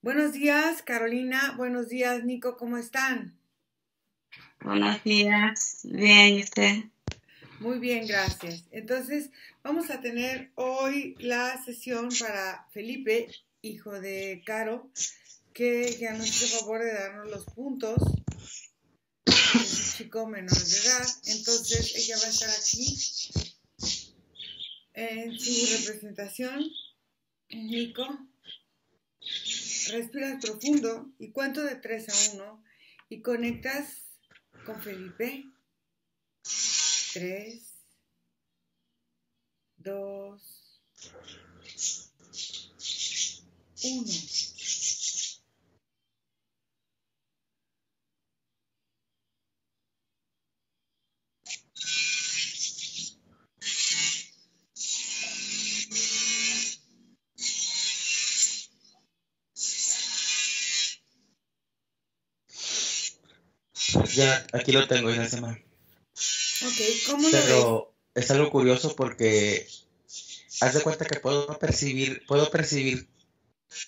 Buenos días, Carolina. Buenos días, Nico. ¿Cómo están? Buenos días, bien, ¿y usted? Muy bien, gracias. Entonces, vamos a tener hoy la sesión para Felipe, hijo de Caro, que ya nos hizo favor de darnos los puntos. Es un chico menor de edad. Entonces, ella va a estar aquí en su representación. Nico, respiras profundo y cuento de 3 a 1 y conectas con Felipe. 3, 2, 1. Ya, aquí lo tengo, Iracema. Ok, ¿cómo lo ves? Pero es algo curioso porque haz de cuenta que puedo percibir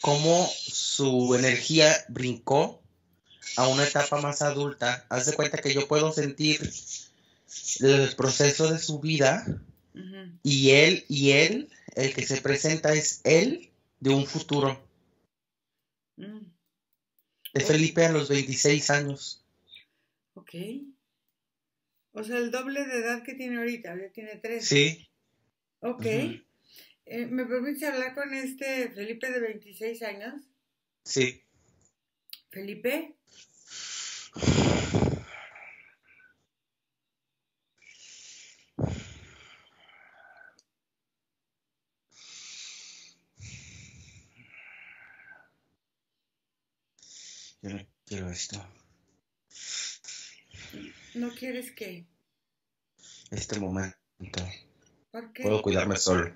cómo su energía brincó a una etapa más adulta. Haz de cuenta que yo puedo sentir el proceso de su vida Ujú. y él, el que se presenta es él de un futuro. Mm, Es o- Felipe a los 26 años. ok. O sea, el doble de edad que tiene ahorita, ya tiene 13. Sí. Ok. Ujú. ¿Me permite hablar con este Felipe de 26 años? Sí. Felipe, Yo no quiero esto. ¿no quieres qué? Este momento. ¿Por Puedo qué? cuidarme solo.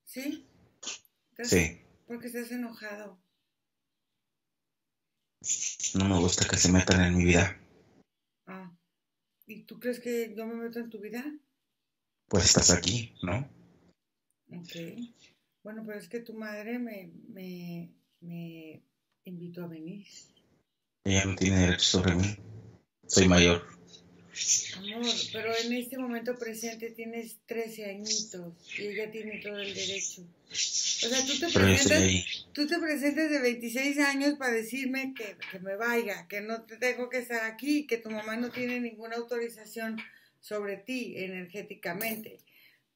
¿Sí? Sí. ¿Por qué estás enojado? No me gusta que se metan en mi vida. Ah, ¿y tú crees que yo me meto en tu vida? Pues estás aquí, ¿no? Ok. Bueno, pero es que tu madre me invitó a venir. Ella no tiene derecho sobre mí. Soy mayor. Amor, pero en este momento presente tienes 13 añitos y ella tiene todo el derecho. O sea, Pero yo estoy ahí. tú te presentas de 26 años para decirme que me vaya, que no te tengo que estar aquí, que tu mamá no tiene ninguna autorización sobre ti energéticamente.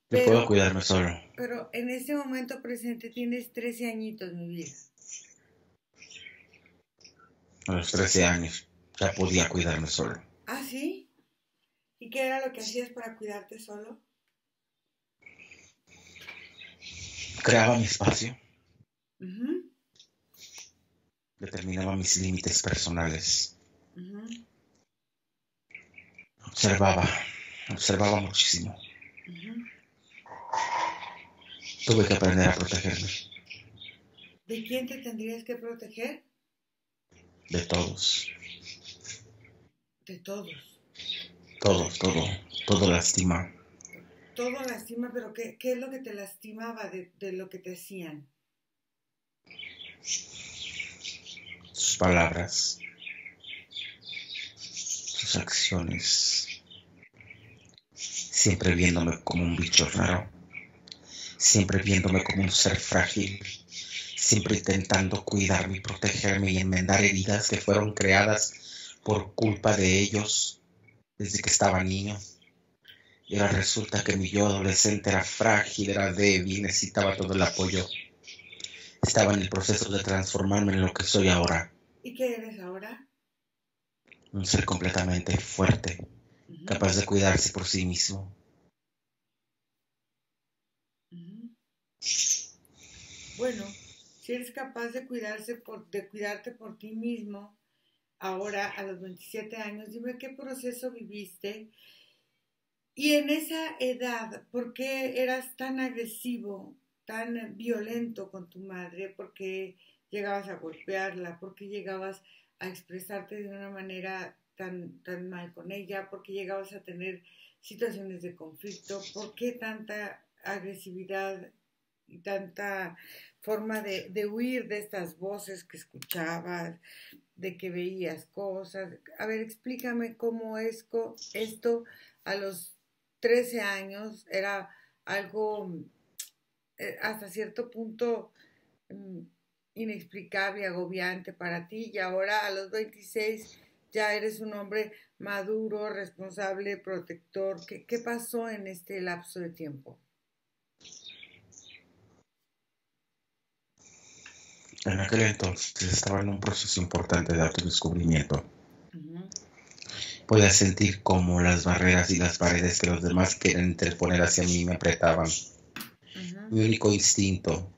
Yo puedo Pero, cuidarme solo. pero en este momento presente tienes 13 añitos, mi vida. A los 13 años ya podía cuidarme solo. ¿Ah, sí? ¿Y qué era lo que hacías para cuidarte solo? Creaba mi espacio. Mhm, Determinaba mis límites personales. mhm, Observaba. Observaba muchísimo. mhm. Tuve que aprender a protegerme ¿De quién te tendrías que proteger? de todos. De todos. Todo lastima. Todo lastima, pero ¿qué es lo que te lastimaba de lo que te hacían? Sus palabras, sus acciones. Siempre viéndome como un bicho raro. Siempre viéndome como un ser frágil. Siempre intentando cuidarme y protegerme y enmendar heridas que fueron creadas por culpa de ellos desde que estaba niño. Y ahora resulta que mi yo adolescente era frágil, era débil, necesitaba todo el apoyo. Estaba en el proceso de transformarme en lo que soy ahora, ¿Y qué eres ahora? un ser completamente fuerte, Ujú, capaz de cuidarse por sí mismo. ujú. Bueno, si eres capaz de cuidarte por ti mismo, ahora a los 27 años, dime qué proceso viviste y en esa edad, ¿por qué eras tan agresivo, tan violento con tu madre? ¿Por qué llegabas a golpearla? ¿Por qué llegabas a expresarte de una manera tan mal con ella? ¿Por qué llegabas a tener situaciones de conflicto? ¿Por qué tanta agresividad y tanta forma de huir de estas voces que escuchabas, de que veías cosas. A ver, explícame cómo es esto a los 13 años era algo hasta cierto punto mm, inexplicable, agobiante para ti, y ahora a los 26 ya eres un hombre maduro, responsable, protector. ¿Qué pasó en este lapso de tiempo? En aquel entonces estaba en un proceso importante de autodescubrimiento. Ujú, Podía sentir cómo las barreras y las paredes que los demás quieren interponer hacia mí me apretaban. ujú, Mi único instinto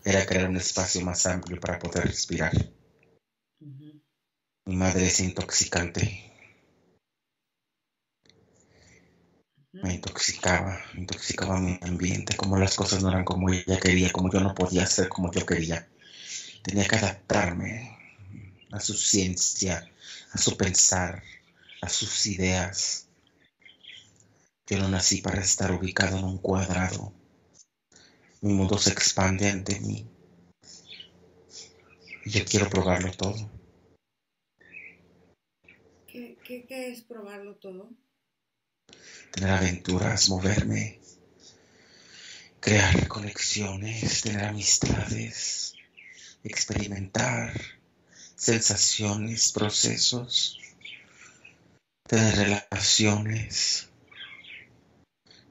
era crear un espacio más amplio para poder respirar. ujú, Mi madre es intoxicante. Me ujú. intoxicaba mi ambiente, como las cosas no eran como ella quería, como yo no podía ser como yo quería. Tenía que adaptarme a su ciencia, a su pensar, a sus ideas. Yo no nací para estar ubicado en un cuadrado. Mi mundo se expande ante mí y yo quiero probarlo todo. ¿Qué es probarlo todo? Tener aventuras, moverme, crear conexiones, tener amistades, experimentar sensaciones, procesos, tener relaciones,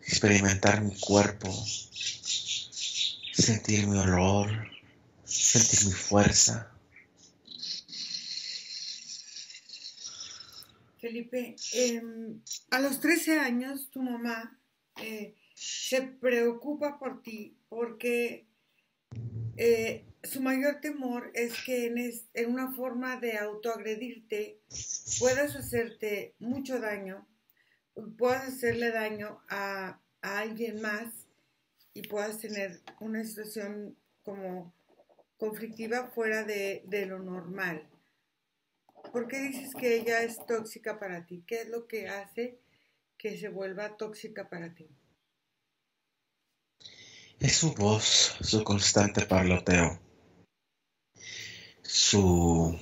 experimentar mi cuerpo, sentir mi olor, sentir mi fuerza. Felipe, a los 13 años tu mamá se preocupa por ti porque su mayor temor es que en una forma de autoagredirte puedas hacerte mucho daño, puedas hacerle daño a alguien más y puedas tener una situación como conflictiva fuera de lo normal. ¿Por qué dices que ella es tóxica para ti? ¿Qué es lo que hace que se vuelva tóxica para ti? Es su voz, su constante parloteo, su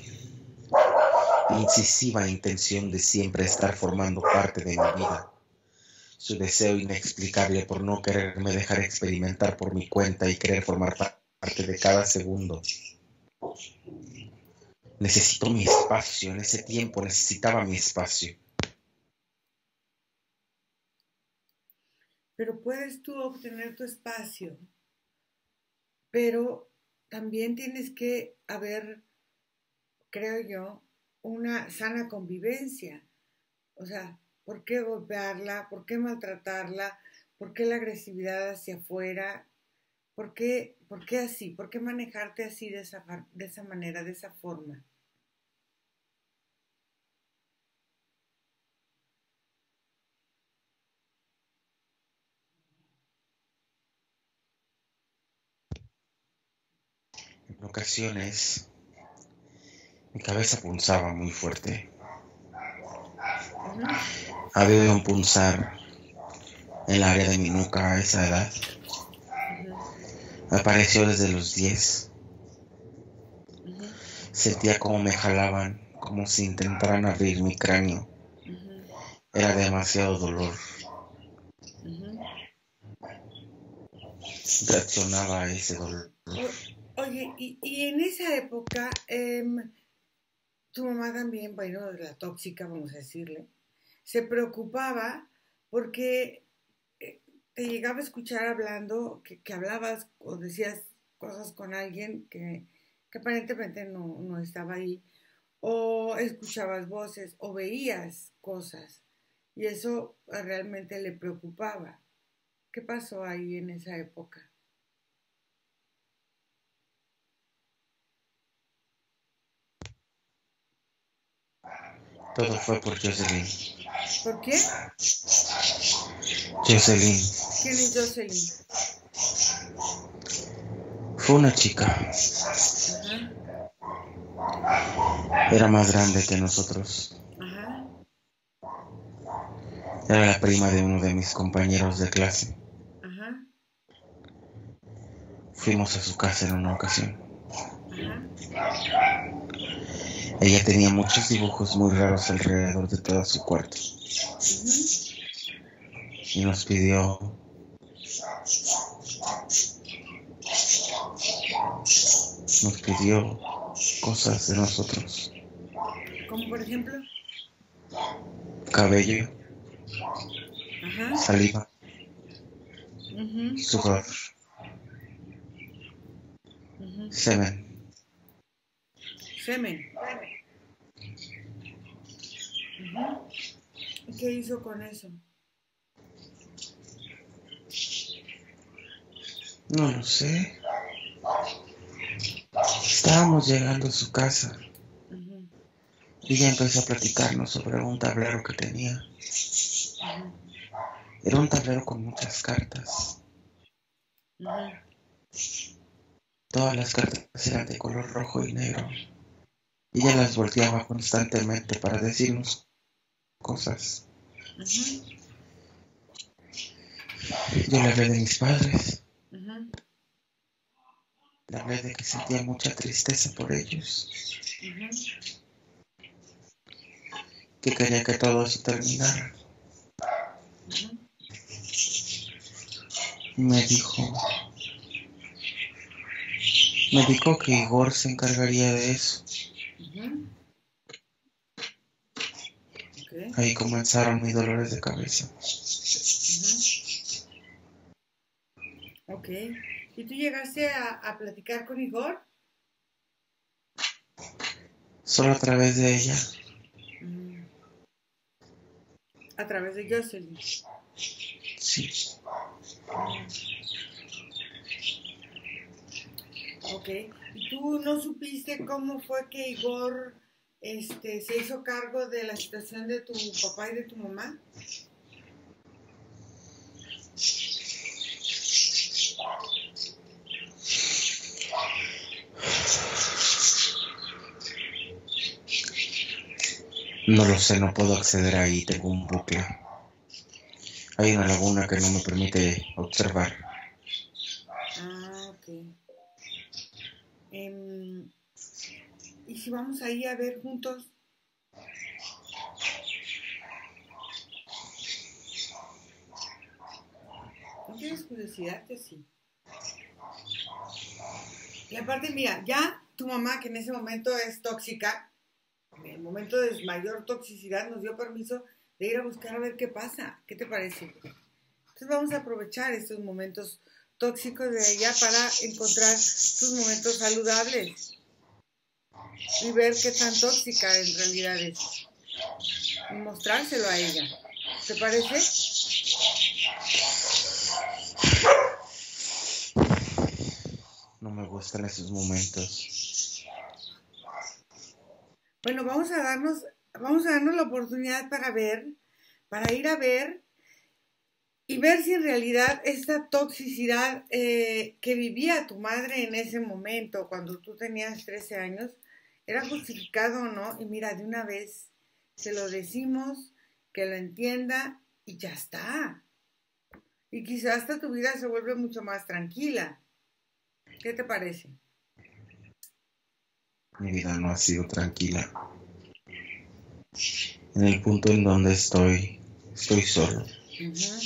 incisiva intención de siempre estar formando parte de mi vida, su deseo inexplicable por no quererme dejar experimentar por mi cuenta y querer formar parte de cada segundo. Necesito mi espacio, en ese tiempo necesitaba mi espacio. Pero puedes tú obtener tu espacio, pero también tienes que haber, creo yo, una sana convivencia. O sea, ¿por qué golpearla? ¿Por qué maltratarla? ¿Por qué la agresividad hacia afuera? Por qué así? ¿Por qué manejarte así de esa manera, de esa forma? En ocasiones mi cabeza punzaba muy fuerte. Ujú, Había un punzar en el área de mi nuca a esa edad. ujú, Apareció desde los 10. ujú, Sentía como me jalaban, como si intentaran abrir mi cráneo. ujú, Era demasiado dolor. ujú. Reaccionaba a ese dolor. Oye, y en esa época, tu mamá también, bueno, la tóxica, vamos a decirle, se preocupaba porque te llegaba a escuchar hablando, que hablabas o decías cosas con alguien que aparentemente no estaba ahí, o escuchabas voces, o veías cosas, y eso realmente le preocupaba. ¿Qué pasó ahí en esa época? Todo fue por Jocelyn. ¿Por qué? Jocelyn ¿Quién es Jocelyn? fue una chica. Ajá, Era más grande que nosotros. ajá, Era la prima de uno de mis compañeros de clase. ajá. Fuimos a su casa en una ocasión. Ajá. Ella tenía muchos dibujos muy raros alrededor de todo su cuarto Ujú. y nos pidió cosas de nosotros. Como por ejemplo. Cabello, Ajá. saliva, Ujú. sudor, Ujú. semen. Semen. Ujú. ¿Y qué hizo con eso? No lo sé. Estábamos llegando a su casa Ujú. y ella empezó a platicarnos sobre un tablero que tenía. Ujú. Era un tablero con muchas cartas. Ujú. Todas las cartas eran de color rojo y negro. Y ella las volteaba constantemente para decirnos cosas. Ujú. Yo le hablé de mis padres. Ujú. Le hablé de que sentía mucha tristeza por ellos. Ujú. Que quería que todo eso terminara. Ujú. Y me dijo que Igor se encargaría de eso. Ujú. Ok. Ahí comenzaron mis dolores de cabeza. Ujú. Ok. ¿Y tú llegaste a platicar con Igor? Solo a través de ella. Mm. A través de Jocelyn. Sí. Ok. ¿Y tú no supiste cómo fue que Igor se hizo cargo de la situación de tu papá y de tu mamá? No lo sé, no puedo acceder ahí, tengo un bucle. Hay una laguna que no me permite observar. Ah, ok. Em, ¿Y si vamos ahí a ver juntos? ¿No tienes curiosidad? Que sí. Y aparte, mira, ya tu mamá, que en ese momento es tóxica, en el momento de mayor toxicidad, nos dio permiso de ir a buscar a ver qué pasa. ¿Qué te parece? Entonces vamos a aprovechar estos momentos tóxicos de ella para encontrar sus momentos saludables y ver qué tan tóxica en realidad es y mostrárselo a ella. ¿Te parece? No me gustan esos momentos. Bueno, vamos a darnos la oportunidad para ir a ver y ver si en realidad esta toxicidad que vivía tu madre en ese momento, cuando tú tenías 13 años, era justificado o no. Y mira, de una vez se lo decimos, que lo entienda y ya está. Y quizás hasta tu vida se vuelve mucho más tranquila. ¿Qué te parece? Mi vida no ha sido tranquila. En el punto en donde estoy solo. Uh-huh.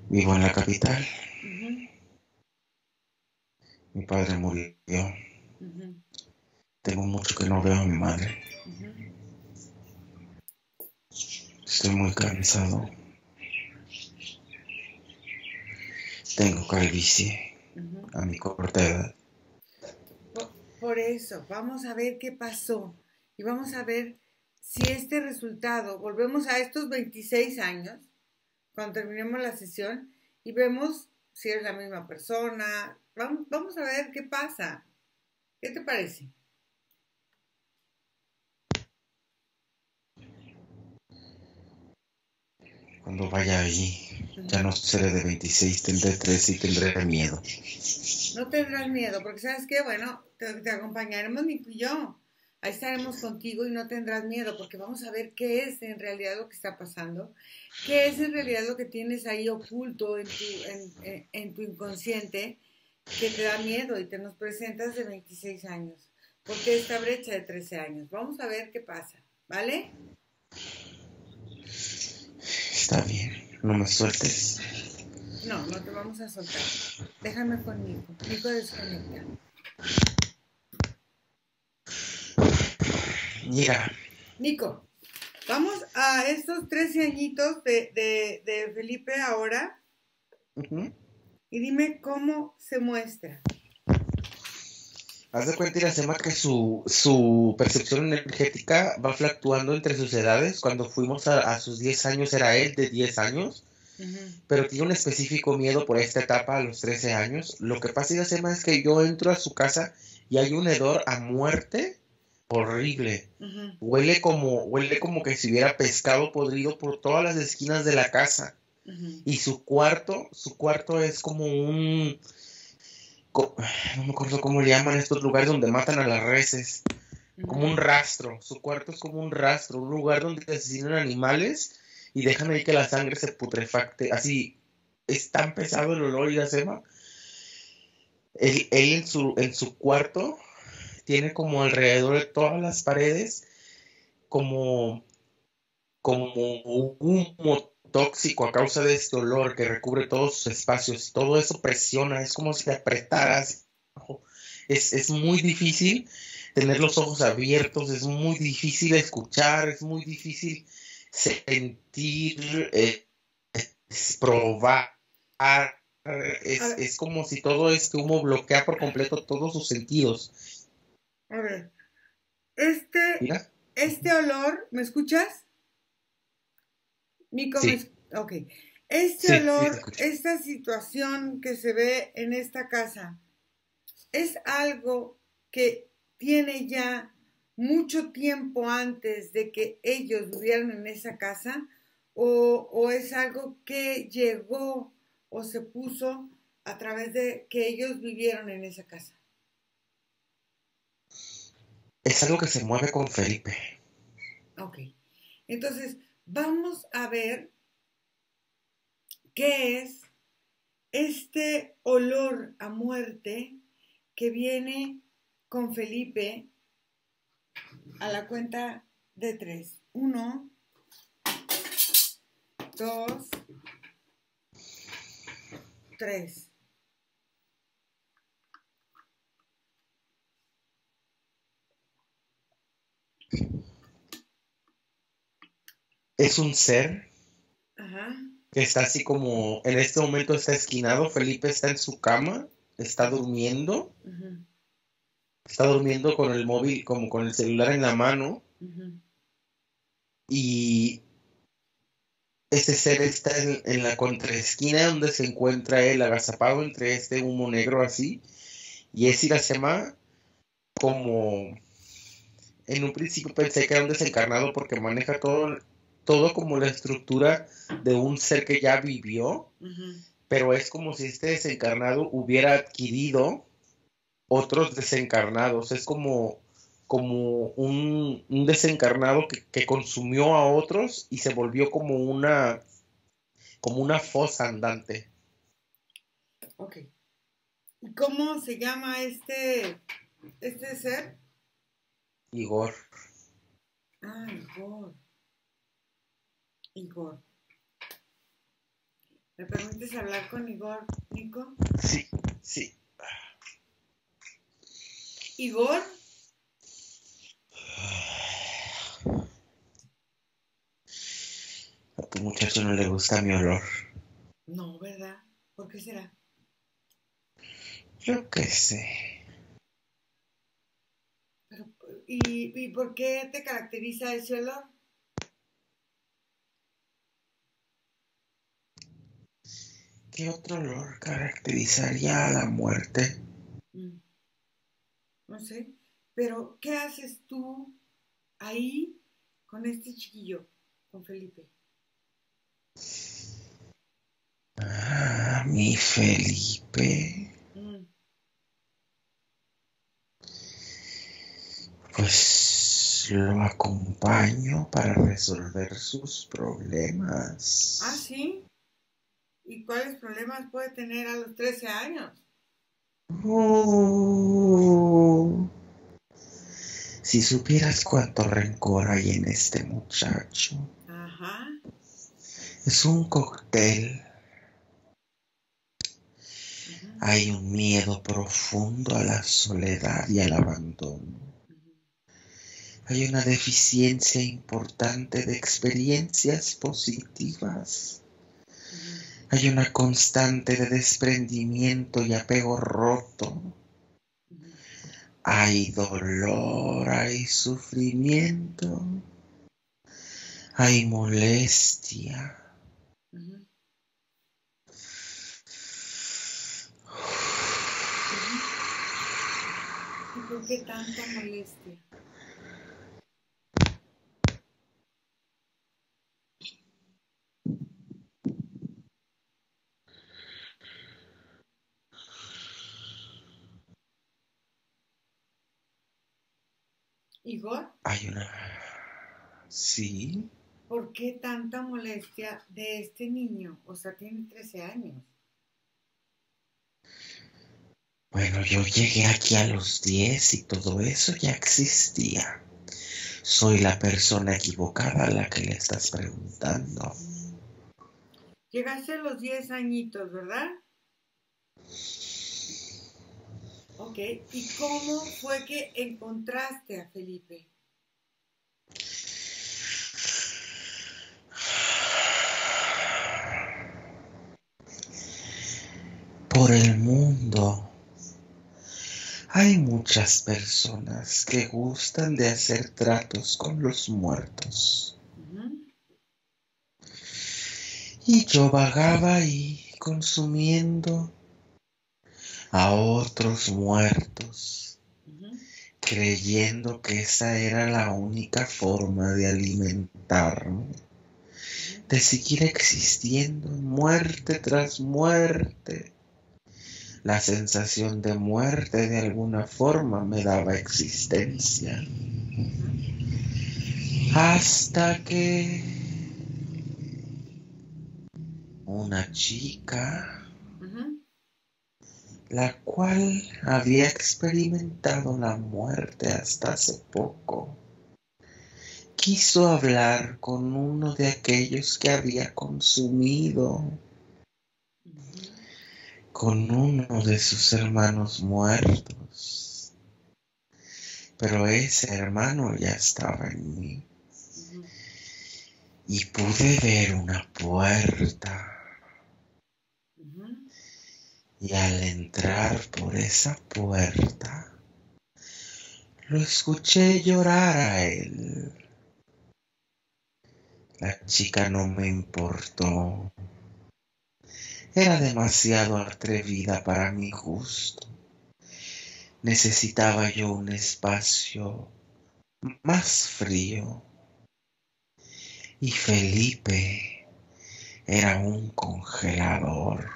Vivo en la capital. Uh-huh. Mi padre murió. Uh-huh. Tengo mucho que no veo a mi madre. Uh-huh. Estoy muy cansado. Tengo calvicie Uh-huh. a mi corta edad. Por eso, vamos a ver qué pasó y vamos a ver si este resultado, volvemos a estos 26 años, cuando terminemos la sesión, y vemos si es la misma persona. Vamos a ver qué pasa. ¿Qué te parece? Cuando vaya allí, ya no seré de 26, tendré 13 y tendré miedo. No tendrás miedo, porque ¿sabes qué? Bueno, te acompañaremos Nico y yo. Ahí estaremos contigo y no tendrás miedo, porque vamos a ver qué es en realidad lo que está pasando, qué es en realidad lo que tienes ahí oculto en tu inconsciente, que te da miedo y te nos presentas de 26 años. ¿Por qué esta brecha de 13 años? Vamos a ver qué pasa, ¿vale? Está bien, no me sueltes. No, no te vamos a soltar. Déjame con Nico. Nico, desconecta. Mira. Nico, vamos a estos 13 añitos de Felipe ahora. Y dime cómo se muestra. Haz de cuenta, Iracema, que su percepción energética va fluctuando entre sus edades. Cuando fuimos a sus 10 años era él de 10 años, pero tiene un específico miedo por esta etapa a los 13 años. Lo que pasa, Iracema, es que yo entro a su casa y hay un hedor a muerte horrible. Huele como que si hubiera pescado podrido por todas las esquinas de la casa. Y su cuarto es como un... No me acuerdo cómo le llaman estos lugares donde matan a las reses. Como un rastro. Su cuarto es como un rastro, un lugar donde asesinan animales y dejan ahí que la sangre se putrefacte. Así, es tan pesado el olor, Iracema. Él en su cuarto tiene como alrededor de todas las paredes como un humo tóxico a causa de este olor que recubre todos sus espacios. Todo eso presiona, es como si te apretaras. Es muy difícil tener los ojos abiertos, es muy difícil escuchar, es muy difícil sentir, probar. Es como si todo este humo bloquea por completo todos sus sentidos. A ver, este olor, ¿me escuchas? Nico, sí. Ok. Este olor, esta situación que se ve en esta casa, ¿es algo que tiene ya mucho tiempo antes de que ellos vivieran en esa casa? ¿O es algo que llegó o se puso a través de que ellos vivieron en esa casa? Es algo que se mueve con Felipe. Ok. Entonces, vamos a ver qué es este olor a muerte que viene con Felipe a la cuenta de 3. 1, 2, 3. Es un ser Ajá. Que está así como, en este momento está esquinado. Felipe está en su cama, está durmiendo. Está durmiendo con el móvil, como con el celular en la mano. Y este ser está en la contraesquina donde se encuentra él, agazapado entre este humo negro así. Y es Iracema como... En un principio pensé que era un desencarnado porque maneja todo como la estructura de un ser que ya vivió, pero es como si este desencarnado hubiera adquirido otros desencarnados. Es como un desencarnado que consumió a otros y se volvió como una fosa andante. Ok. ¿Y cómo se llama este ser? Igor. Ah, Igor. ¿Me permites hablar con Igor, Nico? Sí. ¿Igor? A tu muchacho no le gusta mi olor. No, ¿verdad? ¿Por qué será? Yo qué sé. Pero, ¿y por qué te caracteriza ese olor? ¿Qué otro olor caracterizaría a la muerte? No sé, pero ¿qué haces tú ahí con este chiquillo, con Felipe? Ah, mi Felipe. Pues lo acompaño para resolver sus problemas. ¿Ah, sí? ¿Y cuáles problemas puede tener a los 13 años? Si supieras cuánto rencor hay en este muchacho. Ajá. Es un cóctel. Hay un miedo profundo a la soledad y al abandono. Hay una deficiencia importante de experiencias positivas. Hay una constante de desprendimiento y apego roto. Hay dolor, hay sufrimiento, hay molestia. ¿Y por qué tanta molestia? Igor, Hay una... Sí. ¿por qué tanta molestia de este niño? O sea, tiene 13 años. Bueno, yo llegué aquí a los 10 y todo eso ya existía. Soy la persona equivocada a la que le estás preguntando. Llegaste a los 10 añitos, ¿verdad? Ok, ¿y cómo fue que encontraste a Felipe? Por el mundo hay muchas personas que gustan de hacer tratos con los muertos. Y yo vagaba ahí consumiendo a otros muertos, creyendo que esa era la única forma de alimentarme, de seguir existiendo muerte tras muerte. La sensación de muerte de alguna forma me daba existencia. Hasta que una chica, la cual había experimentado la muerte hasta hace poco, quiso hablar con uno de aquellos que había consumido, con uno de sus hermanos muertos. Pero ese hermano ya estaba en mí. Y pude ver una puerta. Y al entrar por esa puerta, lo escuché llorar a él. La chica no me importó. Era demasiado atrevida para mi gusto. Necesitaba yo un espacio más frío. Y Felipe era un congelador.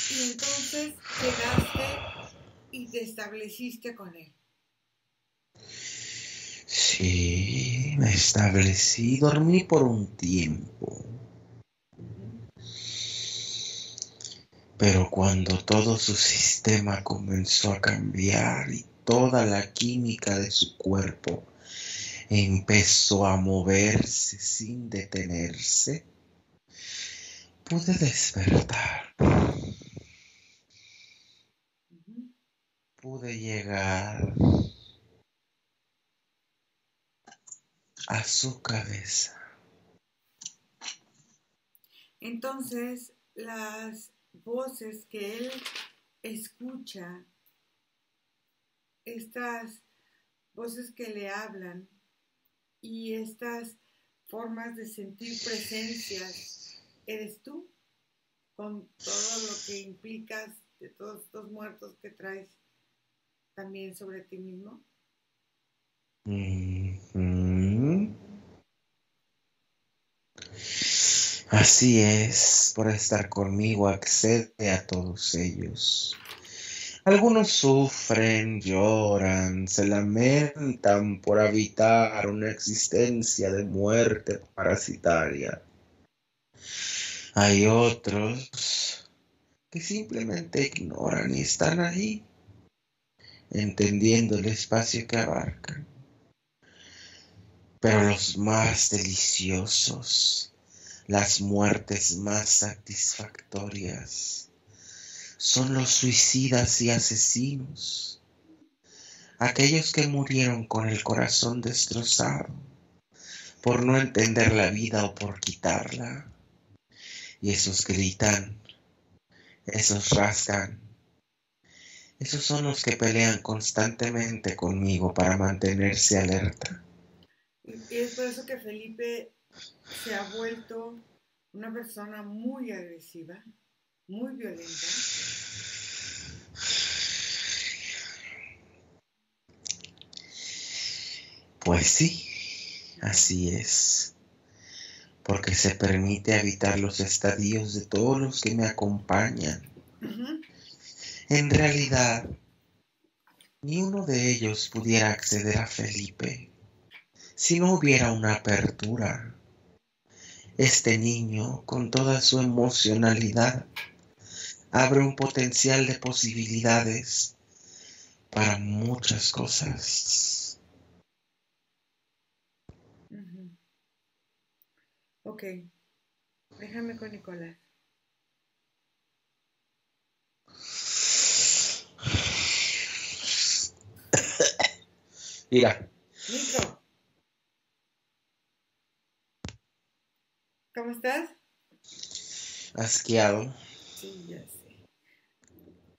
Y entonces llegaste y te estableciste con él. Sí, me establecí, dormí por un tiempo. Pero cuando todo su sistema comenzó a cambiar y toda la química de su cuerpo empezó a moverse sin detenerse, pude despertar. Pude llegar a su cabeza. Entonces, las voces que él escucha, estas voces que le hablan y estas formas de sentir presencias, ¿eres tú? Con todo lo que implicas de todos estos muertos que traes también sobre ti mismo. Así es, por estar conmigo accede a todos ellos. Algunos sufren, lloran, se lamentan por habitar una existencia de muerte parasitaria. Hay otros que simplemente ignoran y están ahí, entendiendo el espacio que abarcan. Pero los más deliciosos, las muertes más satisfactorias, son los suicidas y asesinos, aquellos que murieron con el corazón destrozado por no entender la vida o por quitarla. Y esos gritan, esos rasgan, esos son los que pelean constantemente conmigo para mantenerse alerta. Y es por eso que Felipe se ha vuelto una persona muy agresiva, muy violenta. Pues sí, así es, porque se permite habitar los estadios de todos los que me acompañan. Ujú. En realidad, ni uno de ellos pudiera acceder a Felipe si no hubiera una apertura. Este niño, con toda su emocionalidad, abre un potencial de posibilidades para muchas cosas. Ujú. Ok, déjame con Nicolás. Mira, Nico, ¿cómo estás? asqueado. Sí, ya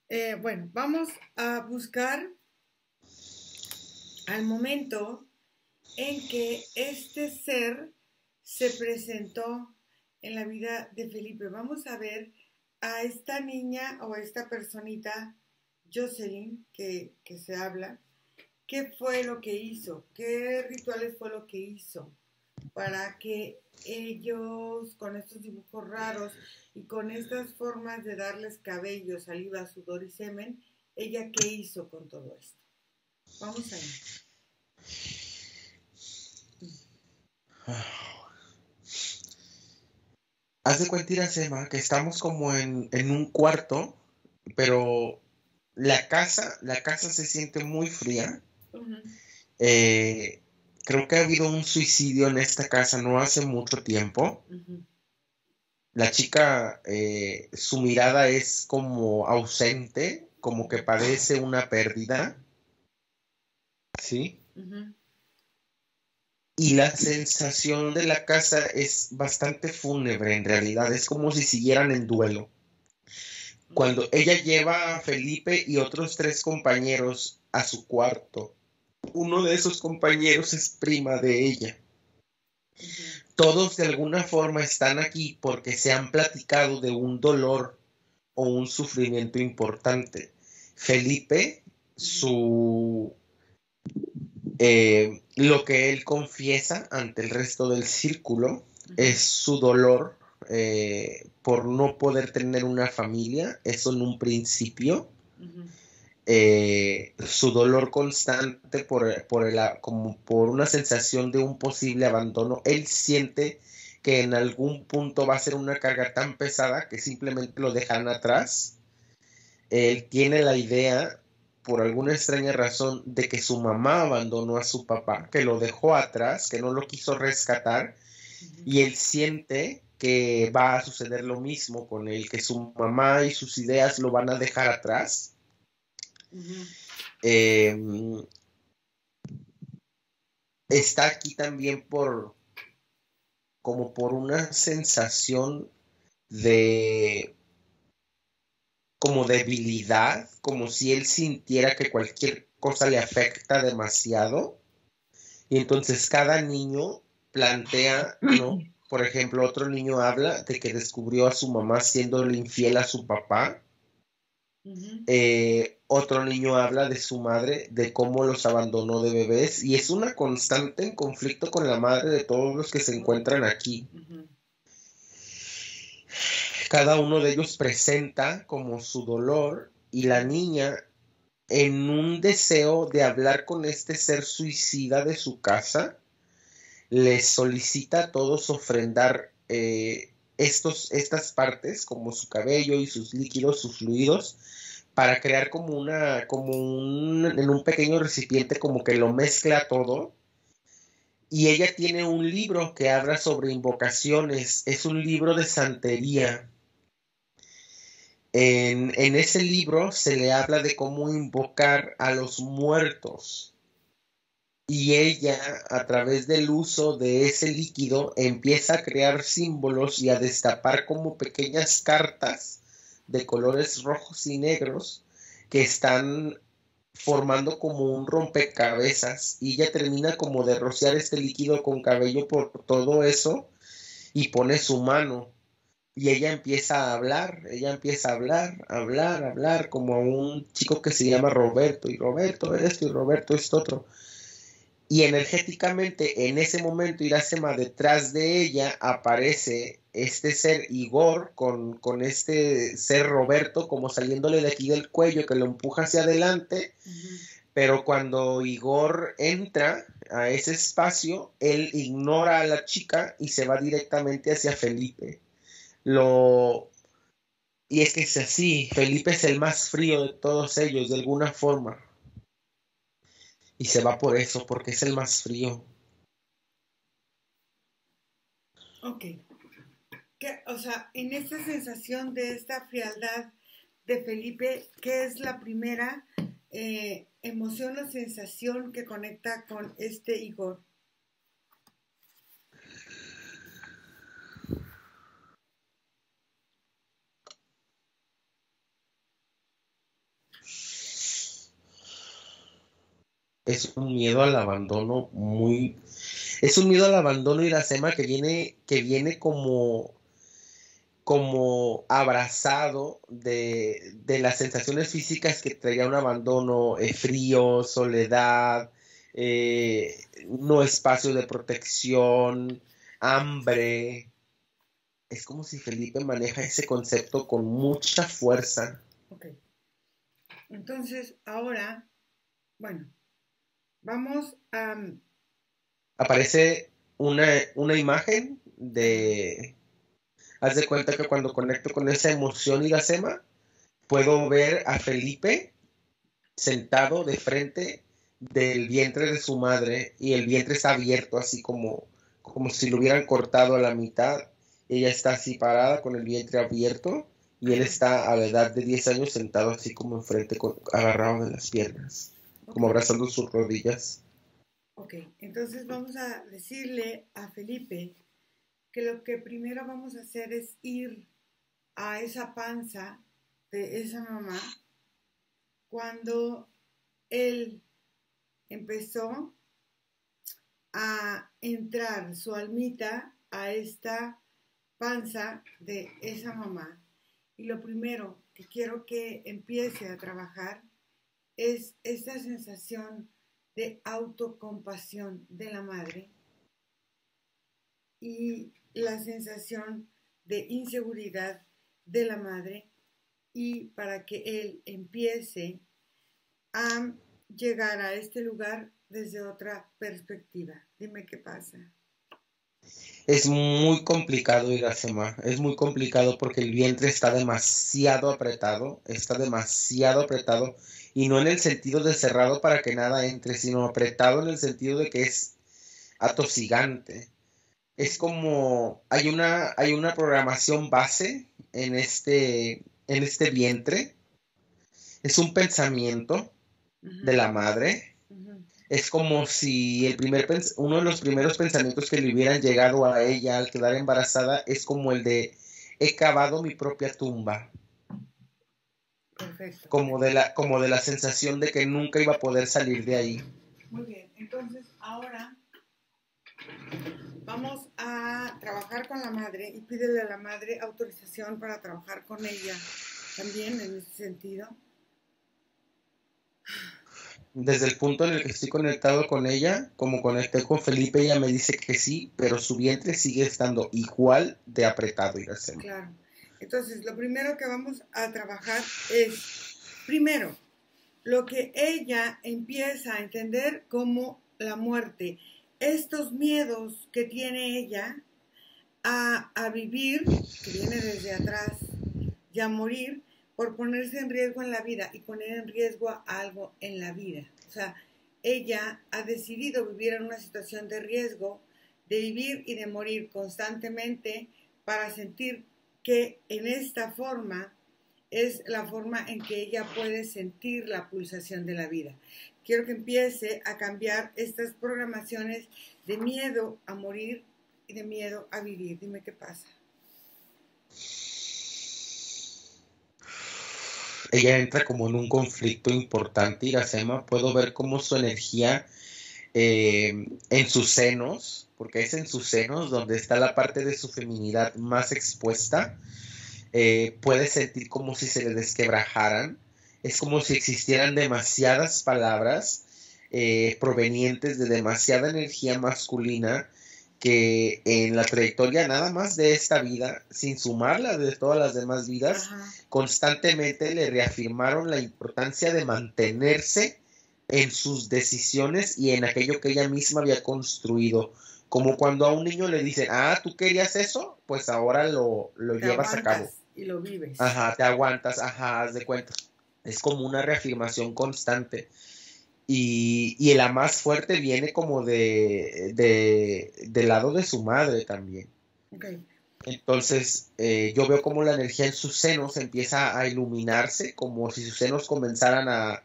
sé. Bueno, vamos a buscar al momento en que este ser se presentó en la vida de Felipe. Vamos a ver a esta niña o a esta personita, Jocelyn, que se habla, qué fue lo que hizo, qué rituales fue lo que hizo para que ellos, con estos dibujos raros y con estas formas de darles cabello, saliva, sudor y semen, ella qué hizo con todo esto. Vamos allá. Haz de cuenta, Sema, que estamos como en un cuarto, pero la casa se siente muy fría. Uh-huh. Creo que ha habido un suicidio en esta casa no hace mucho tiempo. Uh-huh. La chica, su mirada es como ausente, como que padece una pérdida, ¿sí? Uh-huh. Y la sensación de la casa es bastante fúnebre en realidad, es como si siguieran en duelo. Cuando ella lleva a Felipe y otros 3 compañeros a su cuarto, uno de esos compañeros es prima de ella. Uh-huh. Todos de alguna forma están aquí porque se han platicado de un dolor o un sufrimiento importante. Felipe, lo que él confiesa ante el resto del círculo es su dolor por no poder tener una familia, eso en un principio. Su dolor constante como por una sensación de un posible abandono. Él siente que en algún punto va a ser una carga tan pesada que simplemente lo dejan atrás. Él tiene la idea, por alguna extraña razón, de que su mamá abandonó a su papá, que lo dejó atrás, que no lo quiso rescatar, y él siente que va a suceder lo mismo con él, que su mamá y sus ideas lo van a dejar atrás. Está aquí también como por una sensación de como debilidad, como si él sintiera que cualquier cosa le afecta demasiado. Y entonces cada niño plantea, ¿no? Por ejemplo, otro niño habla de que descubrió a su mamá siéndole infiel a su papá. Otro niño habla de su madre, de cómo los abandonó de bebés, y es una constante en conflicto con la madre de todos los que se encuentran aquí. Cada uno de ellos presenta como su dolor, y la niña, en un deseo de hablar con este ser suicida de su casa, les solicita a todos ofrendar estas partes, como su cabello y sus líquidos, sus fluidos, para crear en un pequeño recipiente, como que lo mezcla todo. Y ella tiene un libro que habla sobre invocaciones, es un libro de santería. En ese libro se le habla de cómo invocar a los muertos. Y ella, a través del uso de ese líquido, empieza a crear símbolos y a destapar como pequeñas cartas de colores rojos y negros que están formando como un rompecabezas, y ella termina como de rociar este líquido con cabello por todo eso y pone su mano. Y ella empieza a hablar como a un chico que se llama Roberto, y Roberto esto y Roberto esto otro. Y energéticamente en ese momento Iracema, detrás de ella aparece este ser Igor con este ser Roberto como saliéndole de aquí del cuello, que lo empuja hacia adelante. Pero cuando Igor entra a ese espacio, él ignora a la chica y se va directamente hacia Felipe. Y es que es así, Felipe es el más frío de todos ellos, de alguna forma. Y se va por eso, porque es el más frío. Ok. O sea, en esta sensación de esta frialdad de Felipe, ¿qué es la primera emoción o sensación que conecta con este Igor? Es un miedo al abandono Es un miedo al abandono, Iracema, que viene como abrazado de las sensaciones físicas que traía un abandono, frío, soledad, no espacio de protección, hambre. Es como si Felipe maneja ese concepto con mucha fuerza. Ok. Entonces, ahora, bueno, vamos a... Aparece una imagen de... Haz de cuenta que cuando conecto con esa emoción, Iracema, puedo ver a Felipe sentado de frente del vientre de su madre, y el vientre está abierto, así como si lo hubieran cortado a la mitad. Ella está así parada con el vientre abierto, y él está a la edad de 10 años sentado así como enfrente, agarrado de las piernas, como abrazando sus rodillas. Ok, entonces vamos a decirle a Felipe que lo que primero vamos a hacer es ir a esa panza de esa mamá cuando él empezó a entrar su almita a esta panza de esa mamá. Y lo primero que quiero que empiece a trabajar es esta sensación de autocompasión de la madre y la sensación de inseguridad de la madre, y para que él empiece a llegar a este lugar desde otra perspectiva. Dime qué pasa. Es muy complicado, Iracema, es muy complicado porque el vientre está demasiado apretado, y no en el sentido de cerrado para que nada entre, sino apretado en el sentido de que es atosigante. Es como, hay una programación base en este vientre, es un pensamiento de la madre. Es como si uno de los primeros pensamientos que le hubieran llegado a ella al quedar embarazada es como el de: he cavado mi propia tumba. Perfecto. Como de la sensación de que nunca iba a poder salir de ahí. Muy bien, entonces ahora vamos a trabajar con la madre y pídele a la madre autorización para trabajar con ella también en ese sentido. Desde el punto en el que estoy conectado con ella, como conecté con Felipe, ella me dice que sí, pero su vientre sigue estando igual de apretado, Iracema. Claro. Entonces, lo primero que vamos a trabajar es, primero, lo que ella empieza a entender como la muerte. Estos miedos que tiene ella a vivir, que viene desde atrás, y a morir por ponerse en riesgo en la vida y poner en riesgo algo en la vida. O sea, ella ha decidido vivir en una situación de riesgo, de vivir y de morir constantemente para sentir que en esta forma es la forma en que ella puede sentir la pulsación de la vida. Quiero que empiece a cambiar estas programaciones de miedo a morir y de miedo a vivir. Dime qué pasa. Ella entra como en un conflicto importante, Iracema. Puedo ver cómo su energía en sus senos, porque es en sus senos donde está la parte de su feminidad más expuesta, puede sentir como si se le desquebrajaran. Es como si existieran demasiadas palabras provenientes de demasiada energía masculina que en la trayectoria nada más de esta vida, sin sumarla de todas las demás vidas, constantemente le reafirmaron la importancia de mantenerse en sus decisiones y en aquello que ella misma había construido. Como cuando a un niño le dicen, ¿tú querías eso? Pues ahora lo llevas a cabo. Y lo vives. Te aguantas, haz de cuenta. Es como una reafirmación constante. Y la más fuerte viene como del lado de su madre también. Okay. Entonces, yo veo como la energía en sus senos empieza a iluminarse, como si sus senos comenzaran a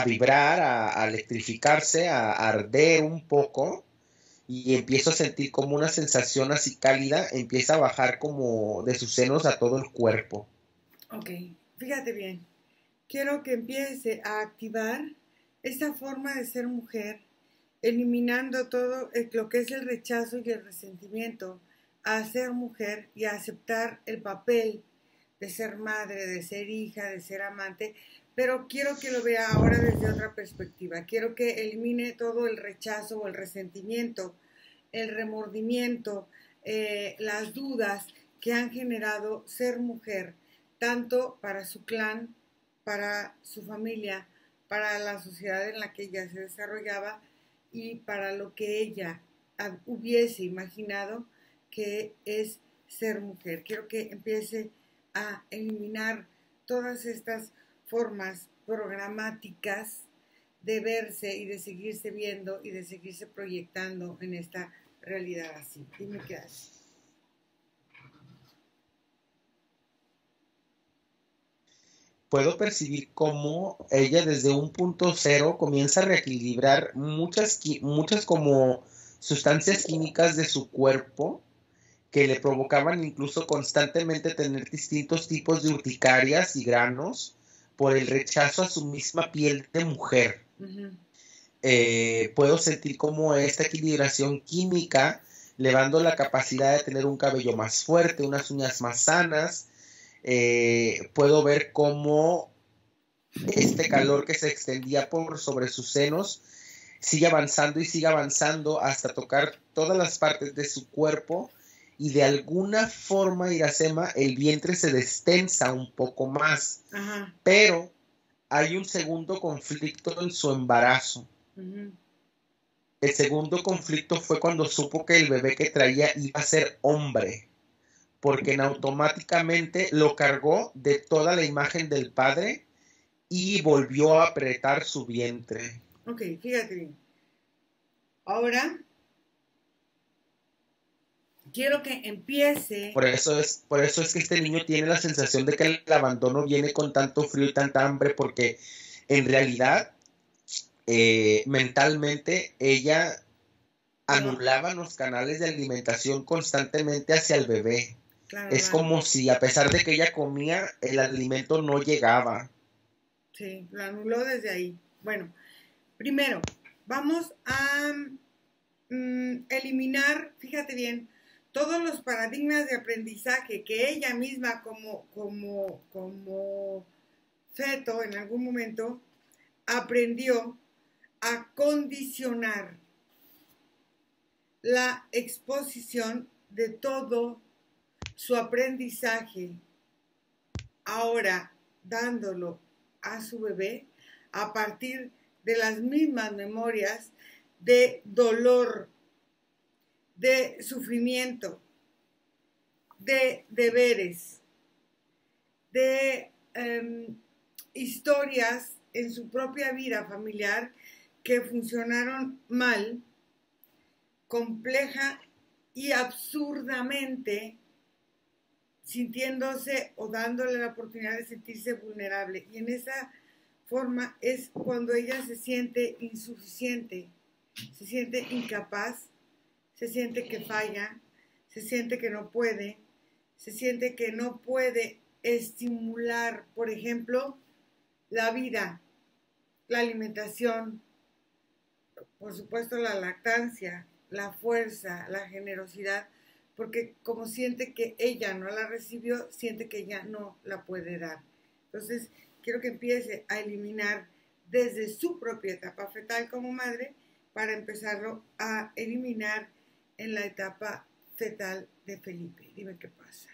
vibrar, a electrificarse, a arder un poco, y empiezo a sentir como una sensación así cálida, empieza a bajar como de sus senos a todo el cuerpo. Ok, fíjate bien. Quiero que empiece a activar esta forma de ser mujer, eliminando todo lo que es el rechazo y el resentimiento a ser mujer y a aceptar el papel de ser madre, de ser hija, de ser amante, pero quiero que lo vea ahora desde otra perspectiva. Quiero que elimine todo el rechazo o el resentimiento, el remordimiento, las dudas que han generado ser mujer, tanto para su clan, para su familia, para la sociedad en la que ella se desarrollaba y para lo que ella hubiese imaginado que es ser mujer. Quiero que empiece a eliminar todas estas formas programáticas de verse y de seguirse viendo y de seguirse proyectando en esta realidad así. Dime qué haces. Puedo percibir cómo ella desde un punto cero comienza a reequilibrar muchas como sustancias químicas de su cuerpo que le provocaban incluso constantemente tener distintos tipos de urticarias y granos por el rechazo a su misma piel de mujer. Puedo sentir cómo esta equilibración química le va dando la capacidad de tener un cabello más fuerte, unas uñas más sanas. Puedo ver cómo este calor que se extendía por sobre sus senos sigue avanzando hasta tocar todas las partes de su cuerpo, y de alguna forma, Iracema, el vientre se destensa un poco más. Pero hay un segundo conflicto en su embarazo. El segundo conflicto fue cuando supo que el bebé que traía iba a ser hombre, porque automáticamente lo cargó de toda la imagen del padre y volvió a apretar su vientre. Ok, fíjate bien. Ahora quiero que empiece. Por eso es que este niño tiene la sensación de que el abandono viene con tanto frío y tanta hambre, porque en realidad mentalmente ella anulaba los canales de alimentación constantemente hacia el bebé. Claro, es como si a pesar de que ella comía, el alimento no llegaba. Sí, lo anuló desde ahí. Bueno, primero, vamos a eliminar, fíjate bien, todos los paradigmas de aprendizaje que ella misma como feto en algún momento aprendió a condicionar la exposición de todo su aprendizaje, ahora dándolo a su bebé a partir de las mismas memorias de dolor, de sufrimiento, de deberes, de historias en su propia vida familiar que funcionaron mal, compleja y absurdamente, sintiéndose o dándole la oportunidad de sentirse vulnerable. Y en esa forma es cuando ella se siente insuficiente, se siente incapaz, se siente que falla, se siente que no puede, se siente que no puede estimular, por ejemplo, la vida, la alimentación, por supuesto la lactancia, la fuerza, la generosidad, porque como siente que ella no la recibió, siente que ella no la puede dar. Entonces, quiero que empiece a eliminar desde su propia etapa fetal como madre para empezarlo a eliminar en la etapa fetal de Felipe. Dime qué pasa.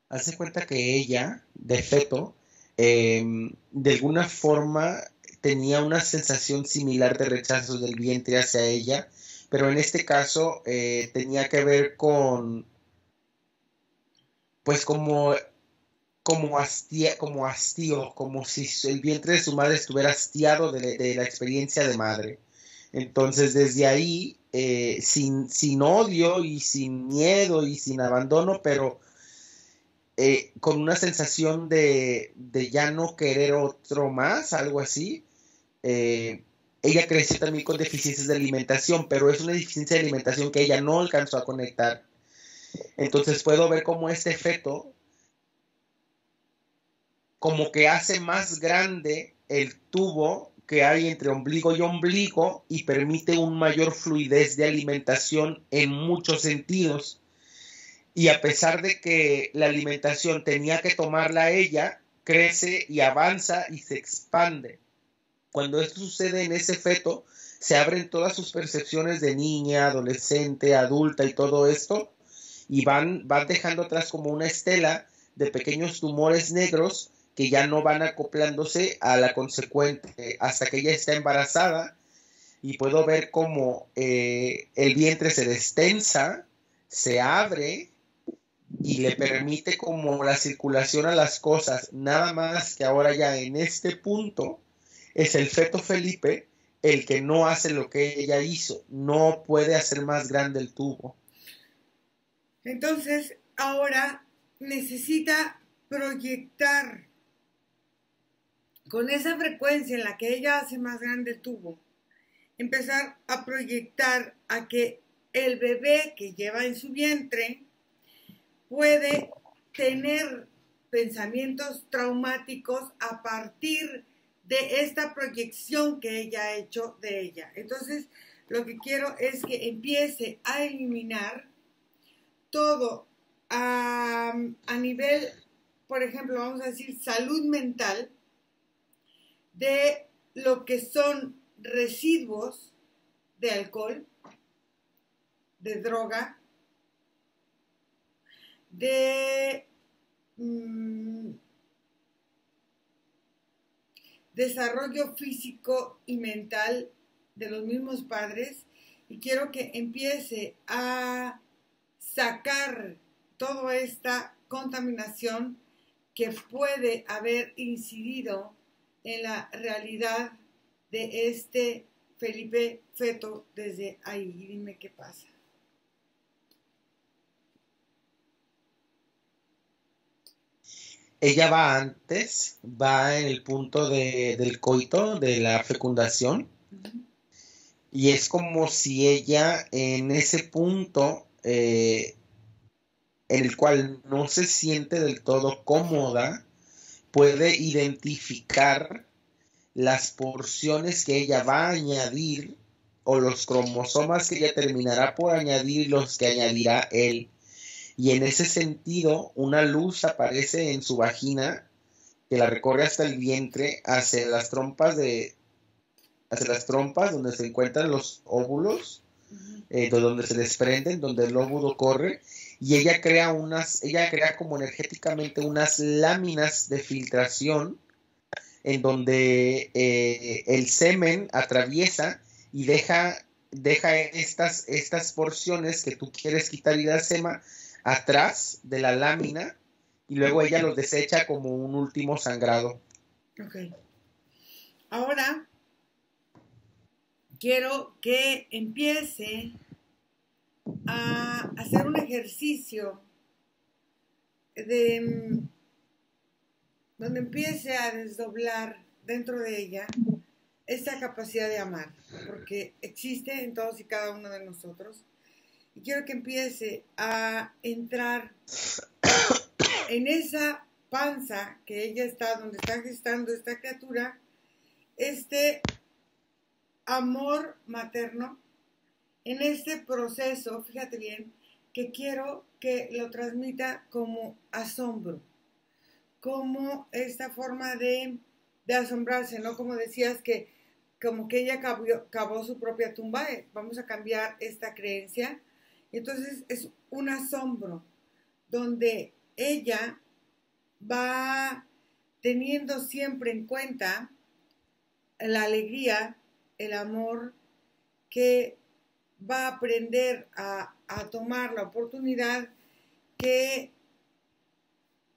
Hace cuenta que ella, de feto, de alguna forma tenía una sensación similar de rechazo del vientre hacia ella, pero en este caso tenía que ver con, pues como hastío, como si el vientre de su madre estuviera hastiado de la experiencia de madre. Entonces, desde ahí, sin odio y sin miedo y sin abandono, pero con una sensación de ya no querer otro más, algo así. Ella creció también con deficiencias de alimentación, pero es una deficiencia de alimentación que ella no alcanzó a conectar. Entonces puedo ver cómo este feto como que hace más grande el tubo que hay entre ombligo y ombligo y permite un mayor fluidez de alimentación en muchos sentidos. Y a pesar de que la alimentación tenía que tomarla ella, crece y avanza y se expande. Cuando esto sucede en ese feto, se abren todas sus percepciones de niña, adolescente, adulta y todo esto, y van dejando atrás como una estela de pequeños tumores negros que ya no van acoplándose a la consecuente hasta que ella está embarazada, y puedo ver cómo el vientre se destensa, se abre y le permite como la circulación a las cosas, nada más que ahora ya en este punto es el feto Felipe el que no hace lo que ella hizo, no puede hacer más grande el tubo. Entonces, ahora necesita proyectar con esa frecuencia en la que ella hace más grande el tubo, empezar a proyectar a que el bebé que lleva en su vientre puede tener pensamientos traumáticos a partir de esta proyección que ella ha hecho de ella. Entonces, lo que quiero es que empiece a eliminar todo a nivel, por ejemplo, vamos a decir, salud mental, de lo que son residuos de alcohol, de droga, de desarrollo físico y mental de los mismos padres, y quiero que empiece a sacar toda esta contaminación que puede haber incidido en la realidad de este Felipe feto desde ahí. Dime qué pasa. Ella va antes, va en el punto del coito, de la fecundación, y es como si ella en ese punto en el cual no se siente del todo cómoda, puede identificar las porciones que ella va a añadir o los cromosomas que ella terminará por añadir, los que añadirá él. Y en ese sentido, una luz aparece en su vagina que la recorre hasta el vientre, hacia las trompas donde se encuentran los óvulos, de donde se desprenden, donde el óvulo corre, y ella crea como energéticamente unas láminas de filtración en donde el semen atraviesa y deja estas porciones que tú quieres quitar y la sema atrás de la lámina, y luego ella los desecha como un último sangrado. Ok. Ahora quiero que empiece a hacer un ejercicio donde empiece a desdoblar dentro de ella esta capacidad de amar, porque existe en todos y cada uno de nosotros. Y quiero que empiece a entrar en esa panza que ella está, donde está gestando esta criatura, este amor materno, en este proceso, fíjate bien, que quiero que lo transmita como asombro, como esta forma de asombrarse, ¿no? Como decías que como que ella cavó su propia tumba, vamos a cambiar esta creencia. Entonces es un asombro donde ella va teniendo siempre en cuenta la alegría, el amor, que va a aprender a tomar la oportunidad que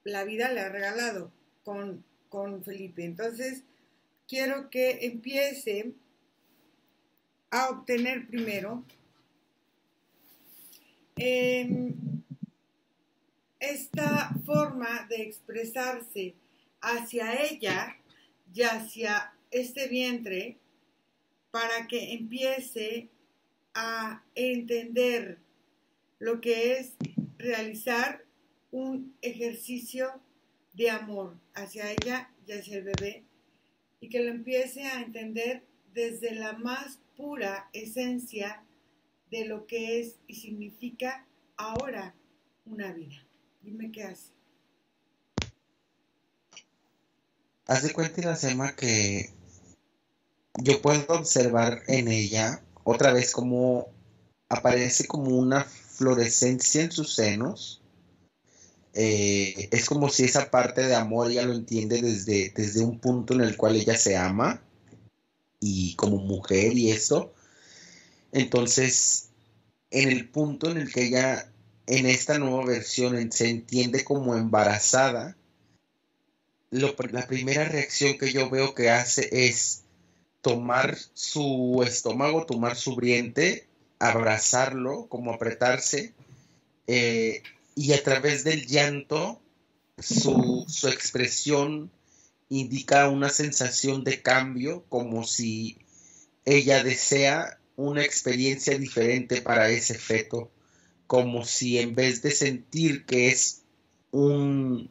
la vida le ha regalado con Felipe. Entonces, quiero que empiece a obtener primero esta forma de expresarse hacia ella y hacia este vientre, para que empiece a entender lo que es realizar un ejercicio de amor hacia ella y hacia el bebé, y que lo empiece a entender desde la más pura esencia de lo que es y significa ahora una vida. Dime qué hace. Haz de cuenta, Iracema, que yo puedo observar en ella otra vez como aparece como una fluorescencia en sus senos. Es como si esa parte de amor ella lo entiende desde un punto en el cual ella se ama y como mujer y eso. Entonces, en el punto en el que ella en esta nueva versión se entiende como embarazada, la primera reacción que yo veo que hace es tomar su estómago, tomar su vientre, abrazarlo, como apretarse, y a través del llanto, su expresión indica una sensación de cambio, como si ella desea una experiencia diferente para ese feto, como si en vez de sentir que es un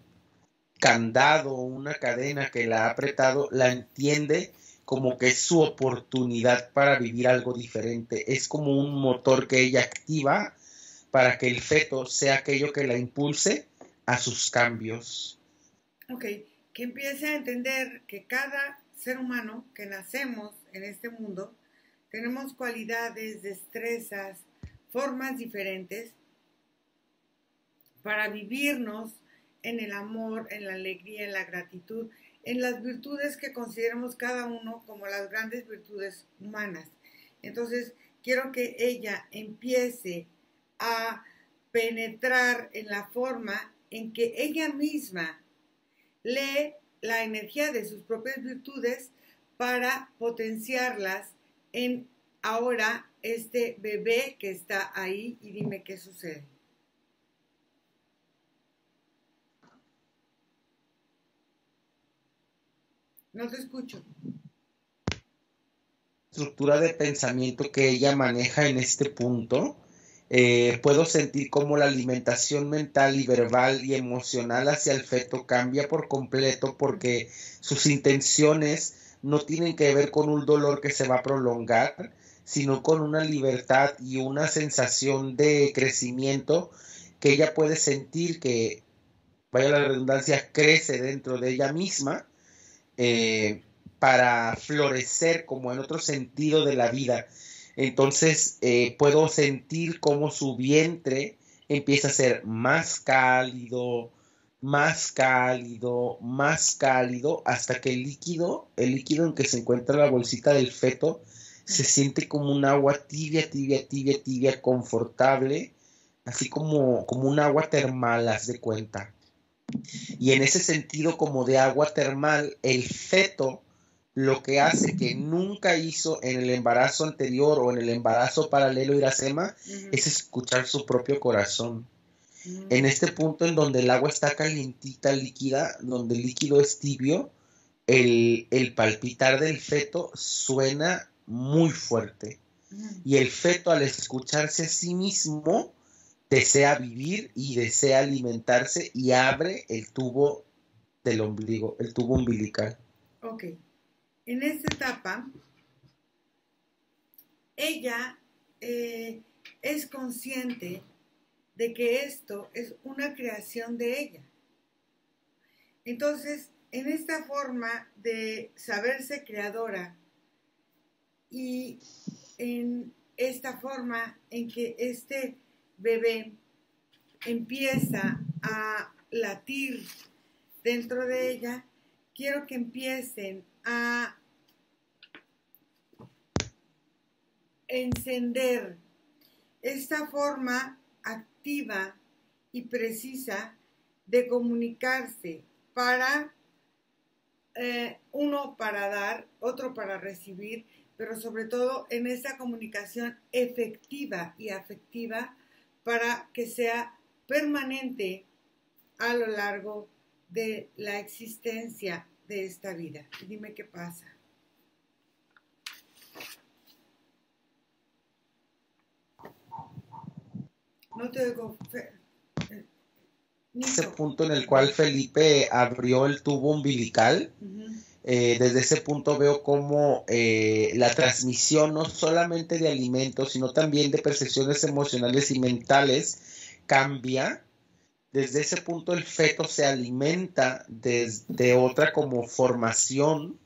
candado, una cadena que la ha apretado, la entiende como que es su oportunidad para vivir algo diferente. Es como un motor que ella activa para que el feto sea aquello que la impulse a sus cambios. Ok, que empiece a entender que cada ser humano que nacemos en este mundo tenemos cualidades, destrezas, formas diferentes para vivirnos en el amor, en la alegría, en la gratitud, en las virtudes que consideramos cada uno como las grandes virtudes humanas. Entonces, quiero que ella empiece a penetrar en la forma en que ella misma lee la energía de sus propias virtudes para potenciarlas en ahora este bebé que está ahí, y dime qué sucede. No te escucho. Estructura de pensamiento que ella maneja en este punto, puedo sentir cómo la alimentación mental y verbal y emocional hacia el feto cambia por completo, porque sus intenciones no tienen que ver con un dolor que se va a prolongar, sino con una libertad y una sensación de crecimiento que ella puede sentir que, vaya la redundancia, crece dentro de ella misma, para florecer como en otro sentido de la vida. Entonces puedo sentir cómo su vientre empieza a ser más cálido, más cálido, hasta que el líquido en que se encuentra la bolsita del feto, se siente como un agua tibia, tibia, tibia, tibia, confortable, así como un agua termal, haz de cuenta. Y en ese sentido, como de agua termal, el feto lo que hace que nunca hizo en el embarazo anterior o en el embarazo paralelo Iracema es escuchar su propio corazón. En este punto en donde el agua está calientita, líquida, donde el líquido es tibio, el palpitar del feto suena muy fuerte. Y el feto, al escucharse a sí mismo, desea vivir y desea alimentarse y abre el tubo del ombligo, el tubo umbilical. Ok. En esta etapa, ella es consciente de que esto es una creación de ella. Entonces, en esta forma de saberse creadora y en esta forma en que este bebé empieza a latir dentro de ella, quiero que empiecen a encender esta forma activa y precisa de comunicarse para uno para dar, otro para recibir, pero sobre todo en esa comunicación efectiva y afectiva para que sea permanente a lo largo de la existencia de esta vida. Dime qué pasa. No te oigo. Ese punto en el cual Felipe abrió el tubo umbilical, desde ese punto veo cómo la transmisión no solamente de alimentos, sino también de percepciones emocionales y mentales cambia. Desde ese punto el feto se alimenta desde otra como formación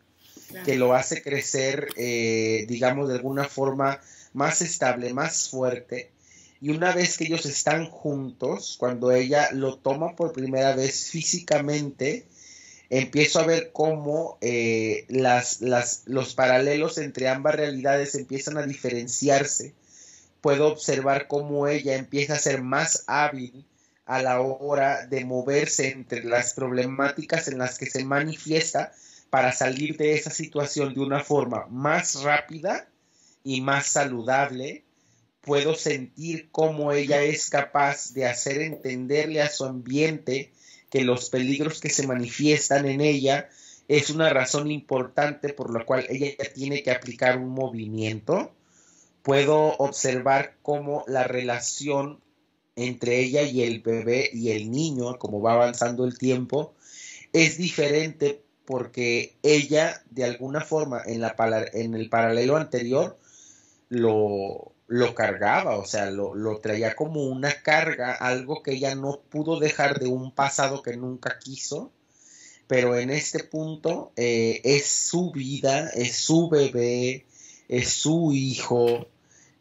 que lo hace crecer, digamos, de alguna forma más estable, más fuerte. Y una vez que ellos están juntos, cuando ella lo toma por primera vez físicamente, empiezo a ver cómo los paralelos entre ambas realidades empiezan a diferenciarse. Puedo observar cómo ella empieza a ser más hábil a la hora de moverse entre las problemáticas en las que se manifiesta para salir de esa situación de una forma más rápida y más saludable. Puedo sentir cómo ella es capaz de hacer entenderle a su ambiente que los peligros que se manifiestan en ella es una razón importante por la cual ella tiene que aplicar un movimiento. Puedo observar cómo la relación entre ella y el bebé y el niño, como va avanzando el tiempo, es diferente porque ella, de alguna forma, en el paralelo anterior, lo cargaba, o sea, lo traía como una carga, algo que ella no pudo dejar de un pasado que nunca quiso, pero en este punto es su vida, es su bebé, es su hijo,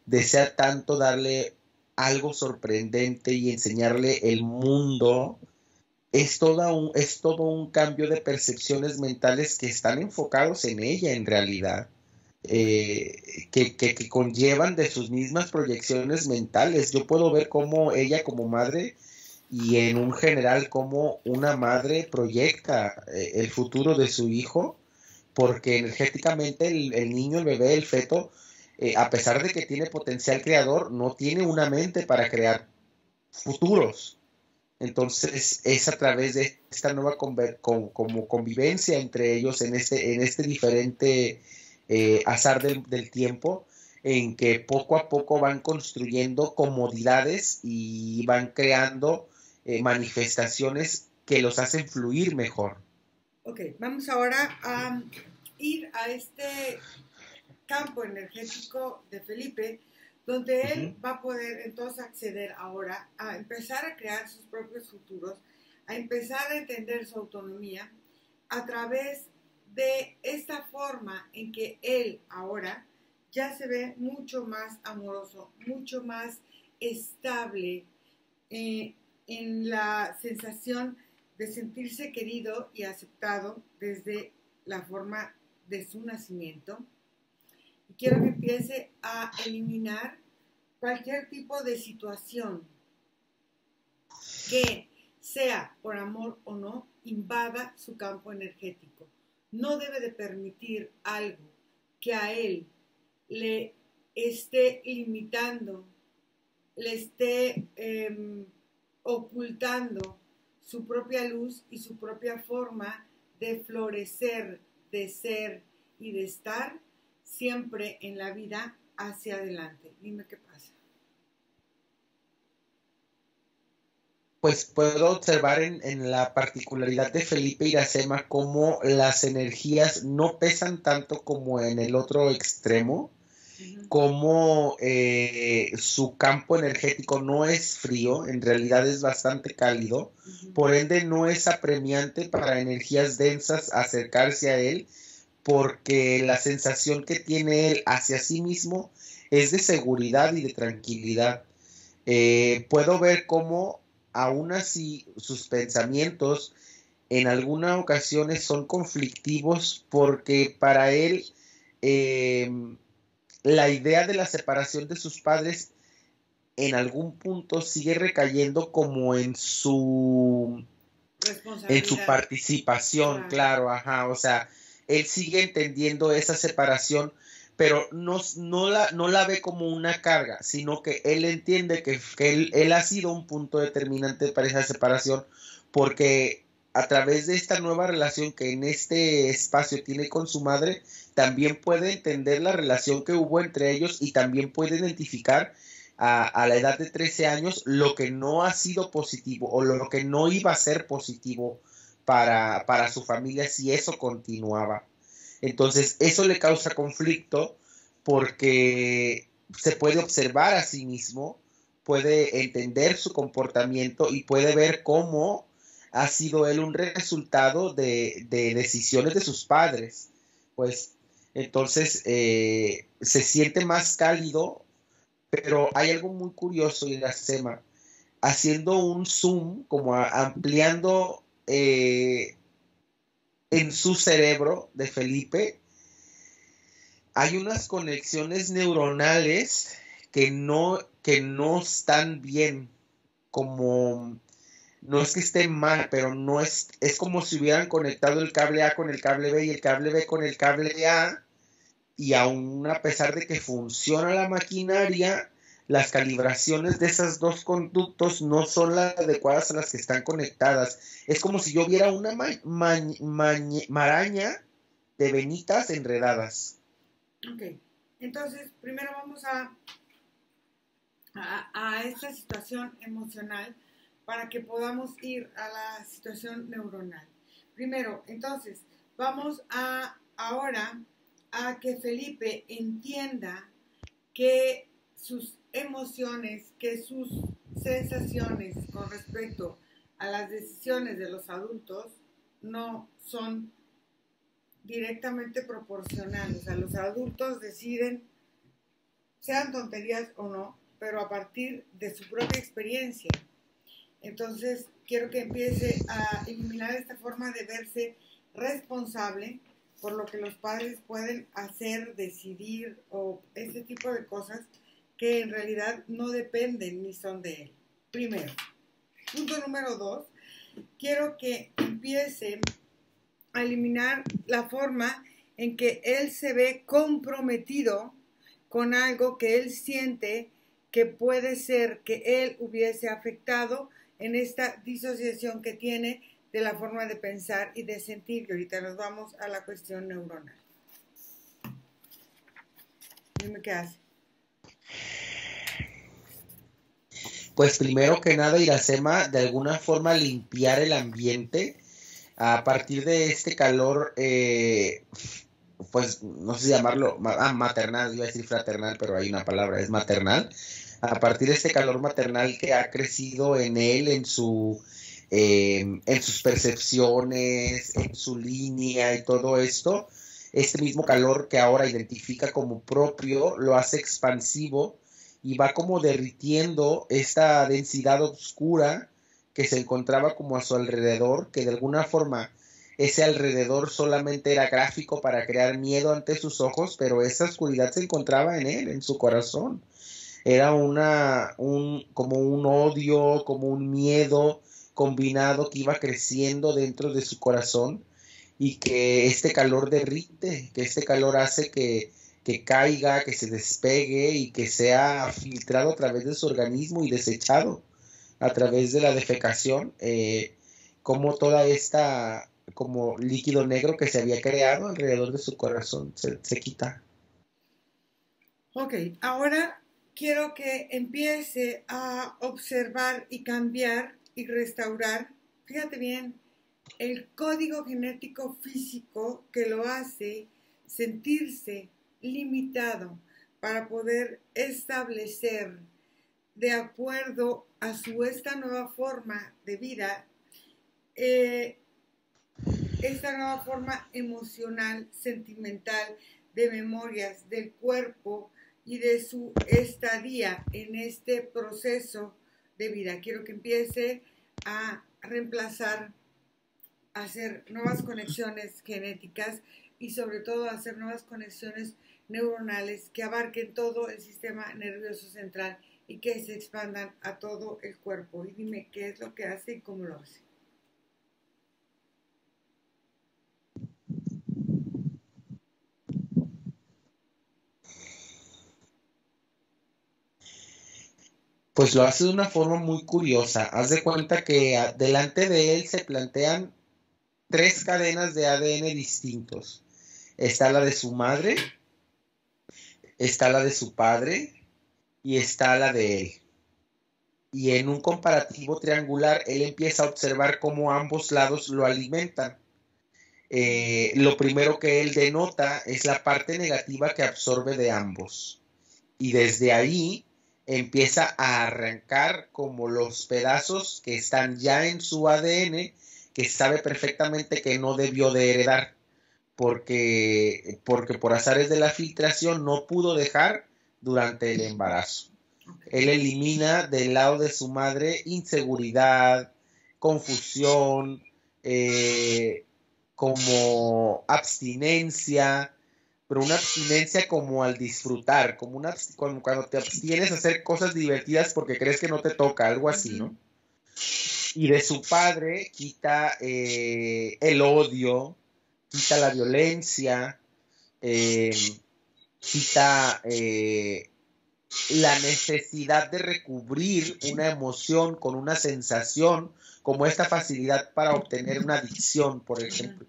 desea tanto darle algo sorprendente y enseñarle el mundo. Es todo un cambio de percepciones mentales que están enfocados en ella en realidad. Que conllevan de sus mismas proyecciones mentales. Yo puedo ver cómo ella como madre y en un general cómo una madre proyecta el futuro de su hijo, porque energéticamente el niño, el bebé, el feto, a pesar de que tiene potencial creador, no tiene una mente para crear futuros. Entonces es a través de esta nueva como convivencia entre ellos en este diferente azar del tiempo, en que poco a poco van construyendo comodidades y van creando manifestaciones que los hacen fluir mejor. Ok, vamos ahora a ir a este campo energético de Felipe, donde él va a poder entonces acceder ahora a empezar a crear sus propios futuros, a empezar a entender su autonomía a través de esta forma en que él ahora ya se ve mucho más amoroso, mucho más estable en la sensación de sentirse querido y aceptado desde la forma de su nacimiento. Y quiero que empiece a eliminar cualquier tipo de situación que, sea por amor o no, invada su campo energético. No debe de permitir algo que a él le esté limitando, le esté ocultando su propia luz y su propia forma de florecer, de ser y de estar siempre en la vida hacia adelante. Dime qué pasa. Pues puedo observar en la particularidad de Felipe Iracema cómo las energías no pesan tanto como en el otro extremo, como su campo energético no es frío, en realidad es bastante cálido, por ende no es apremiante para energías densas acercarse a él, porque la sensación que tiene él hacia sí mismo es de seguridad y de tranquilidad. Puedo ver cómo aún así sus pensamientos en algunas ocasiones son conflictivos, porque para él la idea de la separación de sus padres en algún punto sigue recayendo como en su participación, claro, ajá, o sea, él sigue entendiendo esa separación, pero no la ve como una carga, sino que él entiende que él ha sido un punto determinante para esa separación, porque a través de esta nueva relación que en este espacio tiene con su madre, también puede entender la relación que hubo entre ellos y también puede identificar a la edad de 13 años lo que no ha sido positivo o lo que no iba a ser positivo para su familia si eso continuaba. Entonces eso le causa conflicto porque se puede observar a sí mismo, puede entender su comportamiento y puede ver cómo ha sido él un resultado de decisiones de sus padres. Pues entonces se siente más cálido, pero hay algo muy curioso en la SEMA. Haciendo un zoom, como ampliando en su cerebro de Felipe, hay unas conexiones neuronales que no están bien, como no es que estén mal, pero no es como si hubieran conectado el cable A con el cable B y el cable B con el cable A, y aún a pesar de que funciona la maquinaria, las calibraciones de esos dos conductos no son las adecuadas a las que están conectadas. Es como si yo viera una maraña de venitas enredadas. Ok, entonces primero vamos a esta situación emocional para que podamos ir a la situación neuronal. Primero, entonces, vamos ahora a que Felipe entienda que sus emociones, que sus sensaciones con respecto a las decisiones de los adultos no son directamente proporcionales. O sea, los adultos deciden, sean tonterías o no, pero a partir de su propia experiencia. Entonces, quiero que empiece a eliminar esta forma de verse responsable por lo que los padres pueden hacer, decidir o ese tipo de cosas que en realidad no dependen ni son de él. Primero. Punto número 2. Quiero que empiece a eliminar la forma en que él se ve comprometido con algo que él siente que puede ser que él hubiese afectado en esta disociación que tiene de la forma de pensar y de sentir. Y ahorita nos vamos a la cuestión neuronal. Dime qué hace. Pues primero que nada, Iracema, de alguna forma limpiar el ambiente a partir de este calor, pues no sé si llamarlo maternal, iba a decir fraternal, pero hay una palabra, es maternal. A partir de este calor maternal que ha crecido en él, en sus percepciones, en su línea y todo esto, este mismo calor que ahora identifica como propio, lo hace expansivo y va como derritiendo esta densidad oscura que se encontraba como a su alrededor, que de alguna forma ese alrededor solamente era gráfico para crear miedo ante sus ojos, pero esa oscuridad se encontraba en él, en su corazón. Era como un odio, como un miedo combinado que iba creciendo dentro de su corazón y que este calor derrite, que este calor hace que caiga, que se despegue y que sea filtrado a través de su organismo y desechado a través de la defecación, como toda esta como líquido negro que se había creado alrededor de su corazón se quita. Ok, ahora quiero que empiece a observar y cambiar y restaurar, fíjate bien, el código genético físico que lo hace sentirse limitado para poder establecer de acuerdo a esta nueva forma de vida, esta nueva forma emocional, sentimental, de memorias del cuerpo y de su estadía en este proceso de vida. Quiero que empiece a reemplazar, a hacer nuevas conexiones genéticas y sobre todo a hacer nuevas conexiones neuronales que abarquen todo el sistema nervioso central y que se expandan a todo el cuerpo. Y dime qué es lo que hace y cómo lo hace. Pues lo hace de una forma muy curiosa. Haz de cuenta que delante de él se plantean 3 cadenas de ADN distintos. Está la de su madre, está la de su padre y está la de él. Y en un comparativo triangular, él empieza a observar cómo ambos lados lo alimentan. Lo primero que él denota es la parte negativa que absorbe de ambos. Y desde ahí empieza a arrancar como los pedazos que están ya en su ADN, que sabe perfectamente que no debió de heredar, porque por azares de la filtración no pudo dejar durante el embarazo. Él elimina del lado de su madre inseguridad, confusión, como abstinencia, pero una abstinencia como al disfrutar, como cuando te abstienes a hacer cosas divertidas porque crees que no te toca, algo así, ¿no? Y de su padre quita el odio, quita la violencia, quita la necesidad de recubrir una emoción con una sensación, como esta facilidad para obtener una adicción, por ejemplo.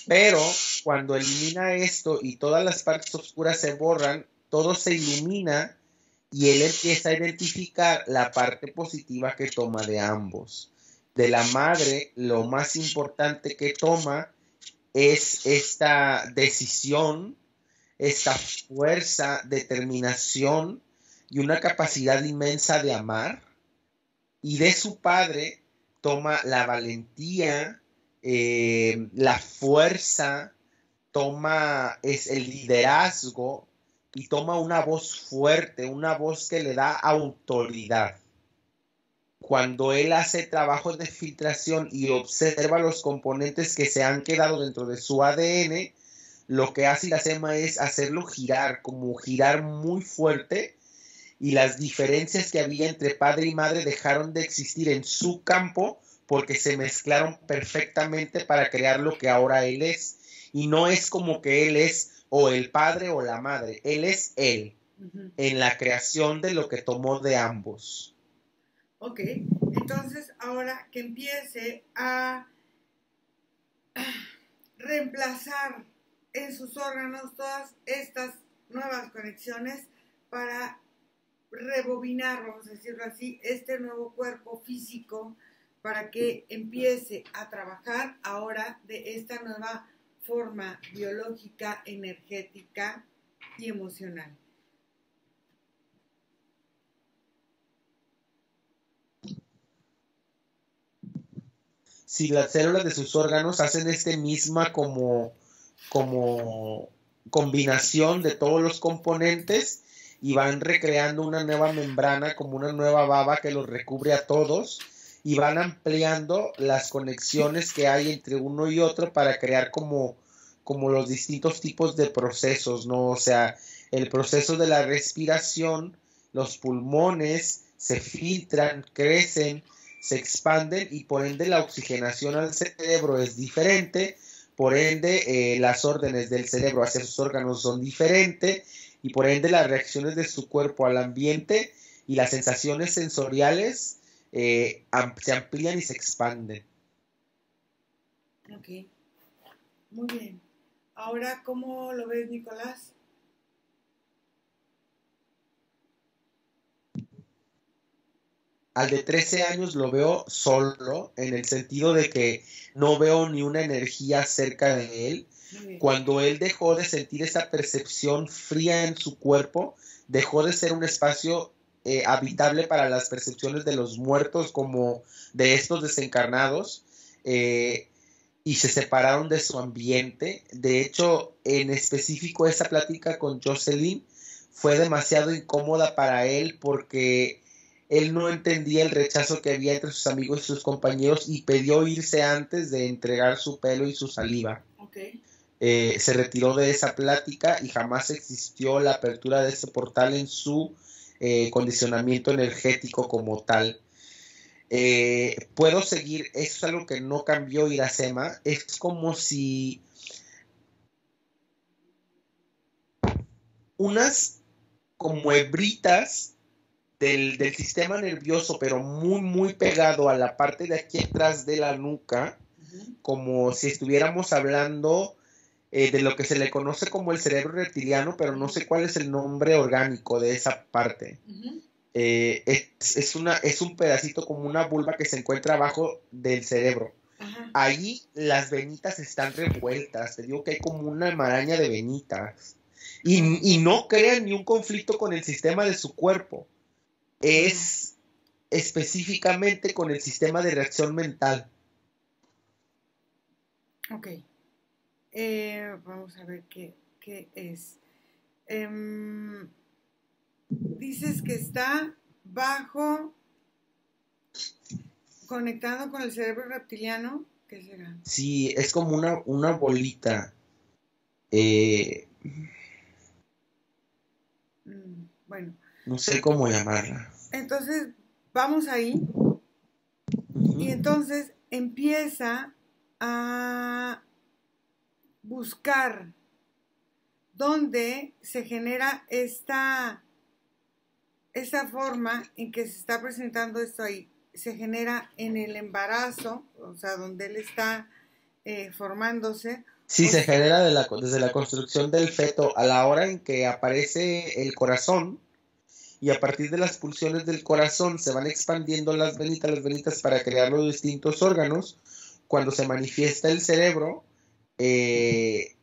Pero cuando elimina esto y todas las partes oscuras se borran, todo se ilumina y él empieza a identificar la parte positiva que toma de ambos. De la madre, lo más importante que toma es esta decisión, esta fuerza, determinación y una capacidad inmensa de amar. Y de su padre toma la valentía, la fuerza, es el liderazgo y toma una voz fuerte, una voz que le da autoridad. Cuando él hace trabajos de filtración y observa los componentes que se han quedado dentro de su ADN, lo que hace Iracema es hacerlo girar, como girar muy fuerte, y las diferencias que había entre padre y madre dejaron de existir en su campo porque se mezclaron perfectamente para crear lo que ahora él es. Y no es como que él es o el padre o la madre, él es él, en la creación de lo que tomó de ambos. Ok, entonces ahora que empiece a reemplazar en sus órganos todas estas nuevas conexiones para rebobinar, vamos a decirlo así, este nuevo cuerpo físico para que empiece a trabajar ahora de esta nueva forma biológica, energética y emocional. Si las células de sus órganos hacen misma como combinación de todos los componentes y van recreando una nueva membrana, como una nueva baba que los recubre a todos, y van ampliando las conexiones que hay entre uno y otro para crear como los distintos tipos de procesos, ¿no? O sea, el proceso de la respiración, los pulmones se filtran, crecen, se expanden y por ende la oxigenación al cerebro es diferente, por ende las órdenes del cerebro hacia sus órganos son diferentes y por ende las reacciones de su cuerpo al ambiente y las sensaciones sensoriales se amplían y se expanden. Ok, muy bien. Ahora, ¿cómo lo ves, Nicolás? Al de 13 años lo veo solo, en el sentido de que no veo ni una energía cerca de él. Cuando él dejó de sentir esa percepción fría en su cuerpo, dejó de ser un espacio habitable para las percepciones de los muertos como de estos desencarnados, y se separaron de su ambiente. De hecho, en específico esa plática con Jocelyn fue demasiado incómoda para él porque él no entendía el rechazo que había entre sus amigos y sus compañeros y pidió irse antes de entregar su pelo y su saliva. Okay. Se retiró de esa plática y jamás existió la apertura de ese portal en su condicionamiento energético como tal. Puedo seguir, eso es algo que no cambió Iracema. Es como si unas como hebritas del sistema nervioso, pero muy, muy pegado a la parte de aquí atrás de la nuca, como si estuviéramos hablando de lo que se le conoce como el cerebro reptiliano, pero no sé cuál es el nombre orgánico de esa parte. Es un pedacito como una vulva que se encuentra abajo del cerebro. Ahí las venitas están revueltas, te digo que hay como una maraña de venitas. Y no crean ni un conflicto con el sistema de su cuerpo. Es específicamente con el sistema de reacción mental. Ok. Vamos a ver qué es. Dices que está bajo, conectado con el cerebro reptiliano. ¿Qué será? Sí, es como una bolita. Bueno. No sé cómo llamarla. Entonces, vamos ahí. Y entonces empieza a buscar dónde se genera esta forma en que se está presentando esto ahí. Se genera en el embarazo, o sea, donde él está formándose. Sí, se genera desde la construcción del feto a la hora en que aparece el corazón, y a partir de las pulsiones del corazón se van expandiendo las venitas para crear los distintos órganos. Cuando se manifiesta el cerebro, es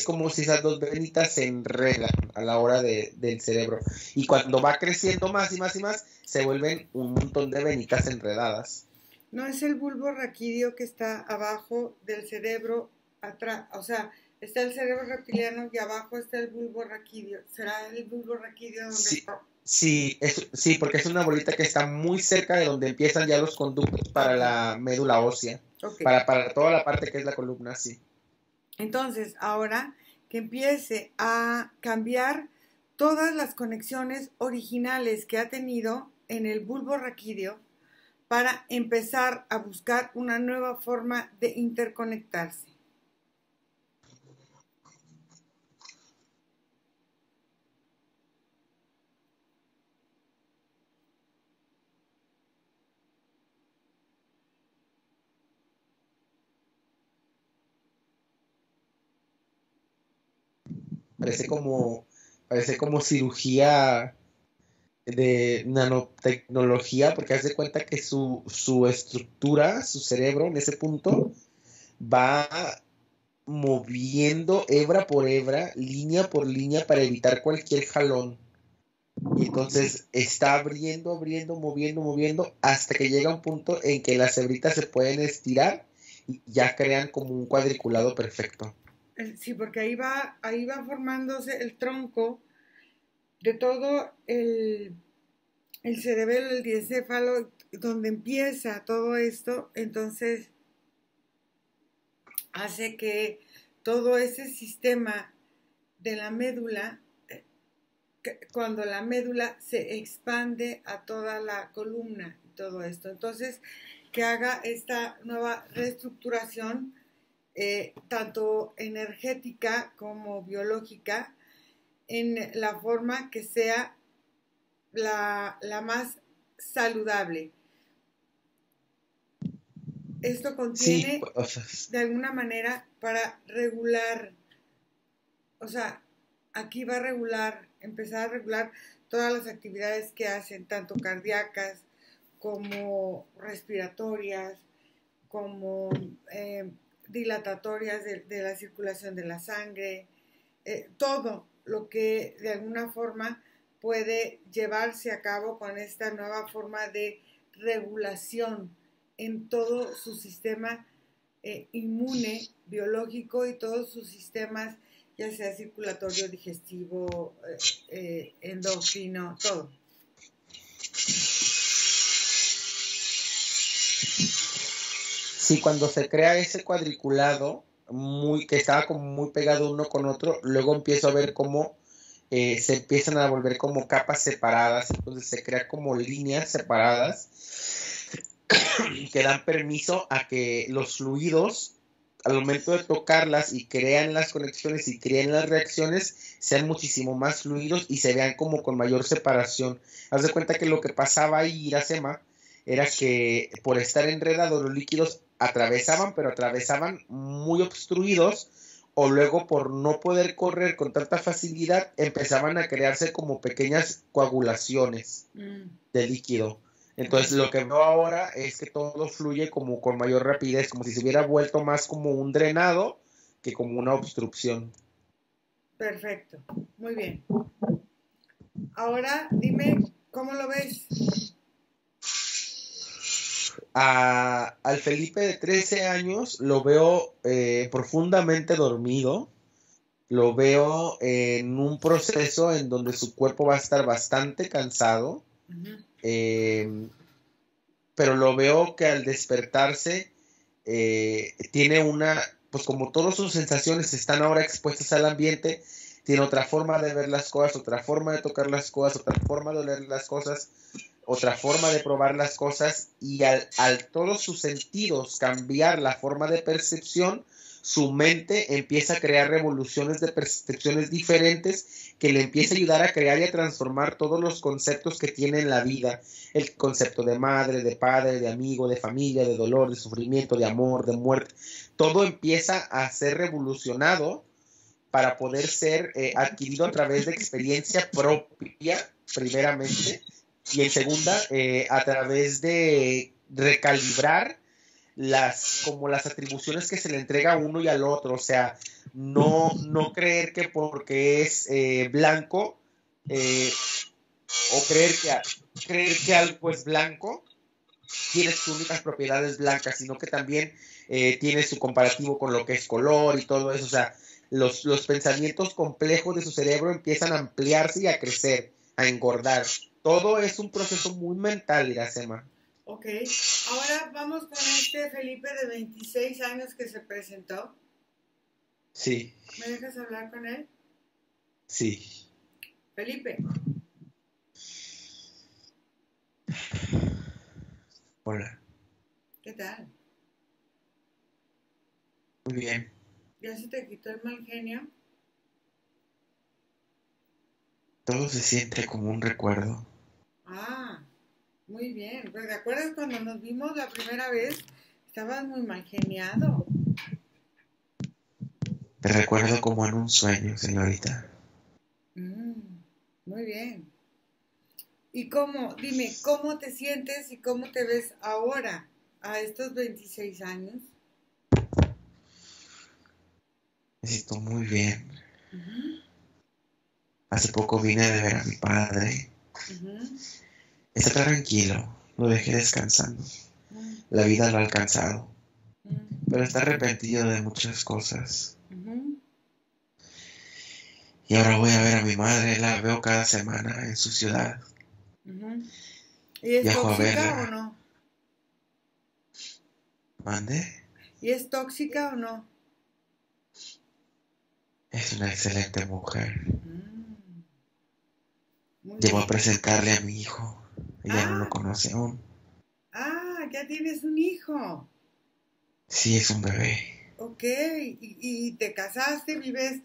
como si esas dos venitas se enredan a la hora del cerebro. Y cuando va creciendo más y más y más, se vuelven un montón de venitas enredadas. No es el bulbo raquídeo que está abajo del cerebro, atrás, o sea, está el cerebro reptiliano y abajo está el bulbo raquídeo. ¿Será el bulbo raquídeo donde está? Sí, sí, porque es una bolita que está muy cerca de donde empiezan ya los conductos para la médula ósea. Okay. Para toda la parte que es la columna, sí. Entonces, ahora que empiece a cambiar todas las conexiones originales que ha tenido en el bulbo raquídeo para empezar a buscar una nueva forma de interconectarse. Parece como cirugía de nanotecnología, porque haz de cuenta que su estructura, su cerebro en ese punto, va moviendo hebra por hebra, línea por línea, para evitar cualquier jalón. Y entonces está abriendo, moviendo, hasta que llega un punto en que las hebritas se pueden estirar y ya crean como un cuadriculado perfecto. Sí, porque ahí va formándose el tronco de todo el cerebelo, el diencéfalo, donde empieza todo esto, entonces hace que todo ese sistema de la médula, cuando la médula se expande a toda la columna y todo esto, entonces que haga esta nueva reestructuración, tanto energética como biológica, en la forma que sea la más saludable. Esto contiene, Sí, o sea, de alguna manera, para regular, o sea, aquí va a regular, empezar a regular todas las actividades que hacen, tanto cardíacas como respiratorias, como dilatatorias de la circulación de la sangre, todo lo que de alguna forma puede llevarse a cabo con esta nueva forma de regulación en todo su sistema inmune, biológico y todos sus sistemas, ya sea circulatorio, digestivo, endocrino, todo. sí, cuando se crea ese cuadriculado, que estaba como muy pegado uno con otro, luego empiezo a ver cómo se empiezan a volver como capas separadas, entonces se crea como líneas separadas que dan permiso a que los fluidos, al momento de tocarlas y crean las conexiones y crean las reacciones, sean muchísimo más fluidos y se vean como con mayor separación. Haz de cuenta que lo que pasaba ahí, Iracema, era que por estar enredados los líquidos atravesaban, pero atravesaban muy obstruidos, o luego por no poder correr con tanta facilidad, empezaban a crearse como pequeñas coagulaciones de líquido. Entonces lo que veo ahora es que todo fluye como con mayor rapidez, como si se hubiera vuelto más como un drenado que como una obstrucción. Perfecto, muy bien. Ahora dime, ¿cómo lo ves? Al Felipe de 13 años lo veo profundamente dormido, lo veo en un proceso en donde su cuerpo va a estar bastante cansado, pero lo veo que al despertarse tiene pues como todas sus sensaciones están ahora expuestas al ambiente, tiene otra forma de ver las cosas, otra forma de tocar las cosas, otra forma de oler las cosas, otra forma de probar las cosas, y al todos sus sentidos cambiar la forma de percepción, su mente empieza a crear revoluciones de percepciones diferentes que le empieza a ayudar a crear y a transformar todos los conceptos que tiene en la vida. El concepto de madre, de padre, de amigo, de familia, de dolor, de sufrimiento, de amor, de muerte. Todo empieza a ser revolucionado para poder ser adquirido a través de experiencia propia, primeramente, y en segunda, a través de recalibrar como las atribuciones que se le entrega a uno y al otro. O sea, no creer que porque es blanco, o creer que algo es blanco, tiene sus únicas propiedades blancas, sino que también tiene su comparativo con lo que es color y todo eso. O sea, los pensamientos complejos de su cerebro empiezan a ampliarse y a crecer, a engordar. Todo es un proceso muy mental, Iracema. Ok, ahora vamos con este Felipe de 26 años que se presentó. Sí. ¿Me dejas hablar con él? Sí. Felipe. Hola. ¿Qué tal? Muy bien. ¿Ya se te quitó el mal genio? Todo se siente como un recuerdo. Ah, muy bien. Pues, ¿te acuerdas cuando nos vimos la primera vez? Estabas muy mal geniado. Te recuerdo como en un sueño, señorita. Muy bien. ¿Y dime, cómo te sientes y cómo te ves ahora, a estos 26 años? Me siento muy bien. Hace poco vine de ver a mi padre. Está tranquilo, lo dejé descansando. La vida lo ha alcanzado, pero está arrepentido de muchas cosas. Y ahora voy a ver a mi madre, la veo cada semana en su ciudad. ¿Y es Viajo a tóxica verla. o no? ¿Mande? ¿Y es tóxica o no? Es una excelente mujer. Muy Llevo a bien. presentarle a mi hijo. Ella no lo Ah, conoce aún. ya tienes un hijo. Sí, es un bebé. Ok, ¿y te casaste, vives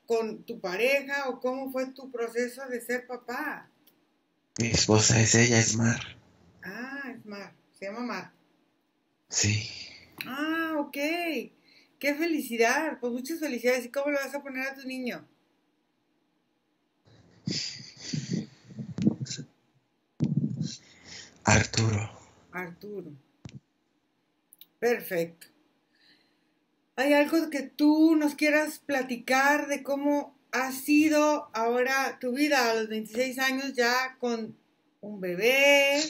con tu pareja o cómo fue tu proceso de ser papá? Mi esposa es ella, es Mar. Es Mar, se llama Mar. Sí. Ok, qué felicidad, pues muchas felicidades. ¿Y cómo le vas a poner a tu niño? Arturo. Arturo. Perfecto. ¿Hay algo que tú nos quieras platicar de cómo ha sido ahora tu vida a los 26 años ya con un bebé,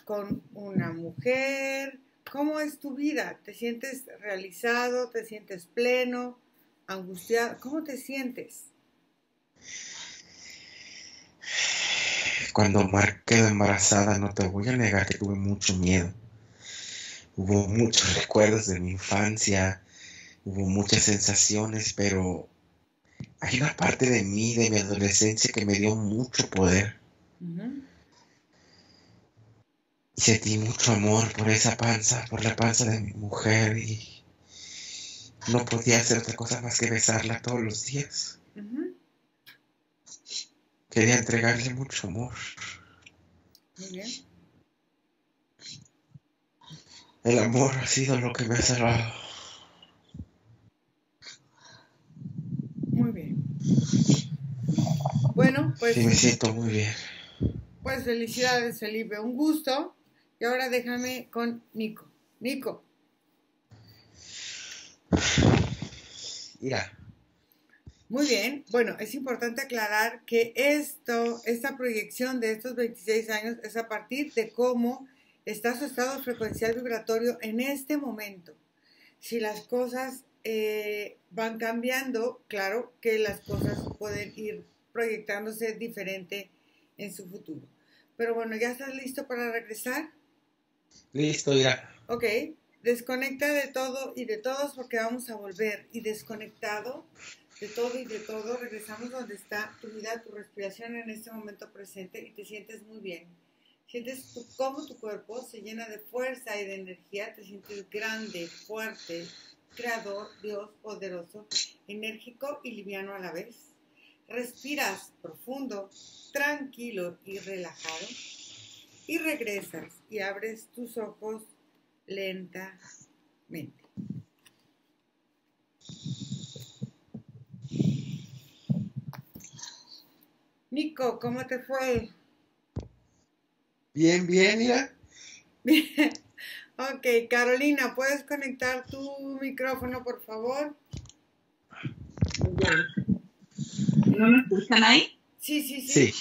con una mujer? ¿Cómo es tu vida? ¿Te sientes realizado? ¿Te sientes pleno? ¿Angustiado? ¿Cómo te sientes? Cuando Mar quedó embarazada, no te voy a negar que tuve mucho miedo. Hubo muchos recuerdos de mi infancia, hubo muchas sensaciones, pero hay una parte de mí, de mi adolescencia, que me dio mucho poder. Sentí mucho amor por esa panza, por la panza de mi mujer, y no podía hacer otra cosa más que besarla todos los días. Quería entregarle mucho amor. Muy bien. El amor ha sido lo que me ha salvado. Muy bien. Bueno, Sí, me siento muy bien. pues felicidades, Felipe. Un gusto. Y ahora déjame con Nico. Nico. Mira. Muy bien. Bueno, es importante aclarar que esta proyección de estos 26 años es a partir de cómo está su estado frecuencial vibratorio en este momento. Si las cosas van cambiando, claro que las cosas pueden ir proyectándose diferente en su futuro. Pero bueno, ¿ya estás listo para regresar? Listo, mira. Ok, desconecta de todo y de todos porque vamos a volver. Y desconectado de todo y de todo, regresamos donde está tu vida, tu respiración en este momento presente y te sientes muy bien. Sientes cómo tu cuerpo se llena de fuerza y de energía, te sientes grande, fuerte, creador, Dios, poderoso, enérgico y liviano a la vez. Respiras profundo, tranquilo y relajado y regresas y abres tus ojos lentamente. Nico, ¿cómo te fue? Bien, bien, mira. Bien. Ok, Carolina, ¿puedes conectar tu micrófono, por favor? Ya. ¿No me escuchan ahí? Sí. Sí.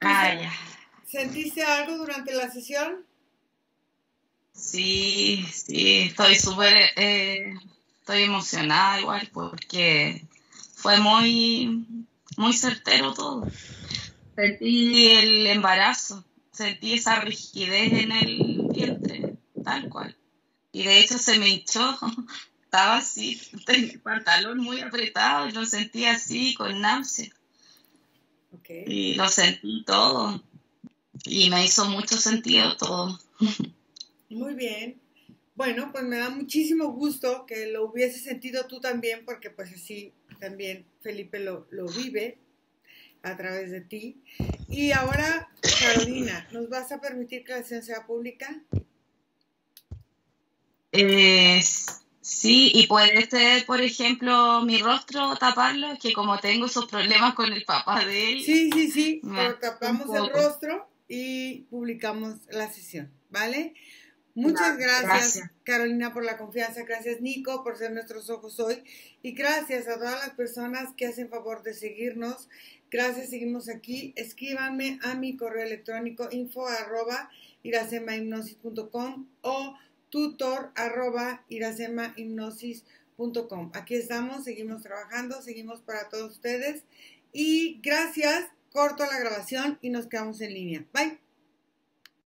Ya. ¿Sentiste algo durante la sesión? Sí, estoy estoy emocionada igual porque fue muy certero todo. Sentí el embarazo, sentí esa rigidez en el vientre, tal cual. Y de hecho se me hinchó, estaba así, tenía el pantalón muy apretado y lo sentí así, con náusea. Okay. Y lo sentí todo. Y me hizo mucho sentido todo. Muy bien. Bueno, pues me da muchísimo gusto que lo hubiese sentido tú también, porque pues así también Felipe lo vive a través de ti. Y ahora, Carolina, ¿nos vas a permitir que la sesión sea pública? Sí, y puede ser, por ejemplo, mi rostro taparlo, es que como tengo esos problemas con el papá de él, Sí, me pero asusta un tapamos el poco. rostro y publicamos la sesión, ¿vale? Muchas Ya, gracias, gracias. Carolina, por la confianza. Gracias, Nico, por ser nuestros ojos hoy. Y gracias a todas las personas que hacen favor de seguirnos. Gracias, seguimos aquí. Escríbanme a mi correo electrónico info@irasemahipnosis.com o tutor@irasemahipnosis.com. Aquí estamos, seguimos trabajando, seguimos para todos ustedes. Y gracias, corto la grabación y nos quedamos en línea. Bye.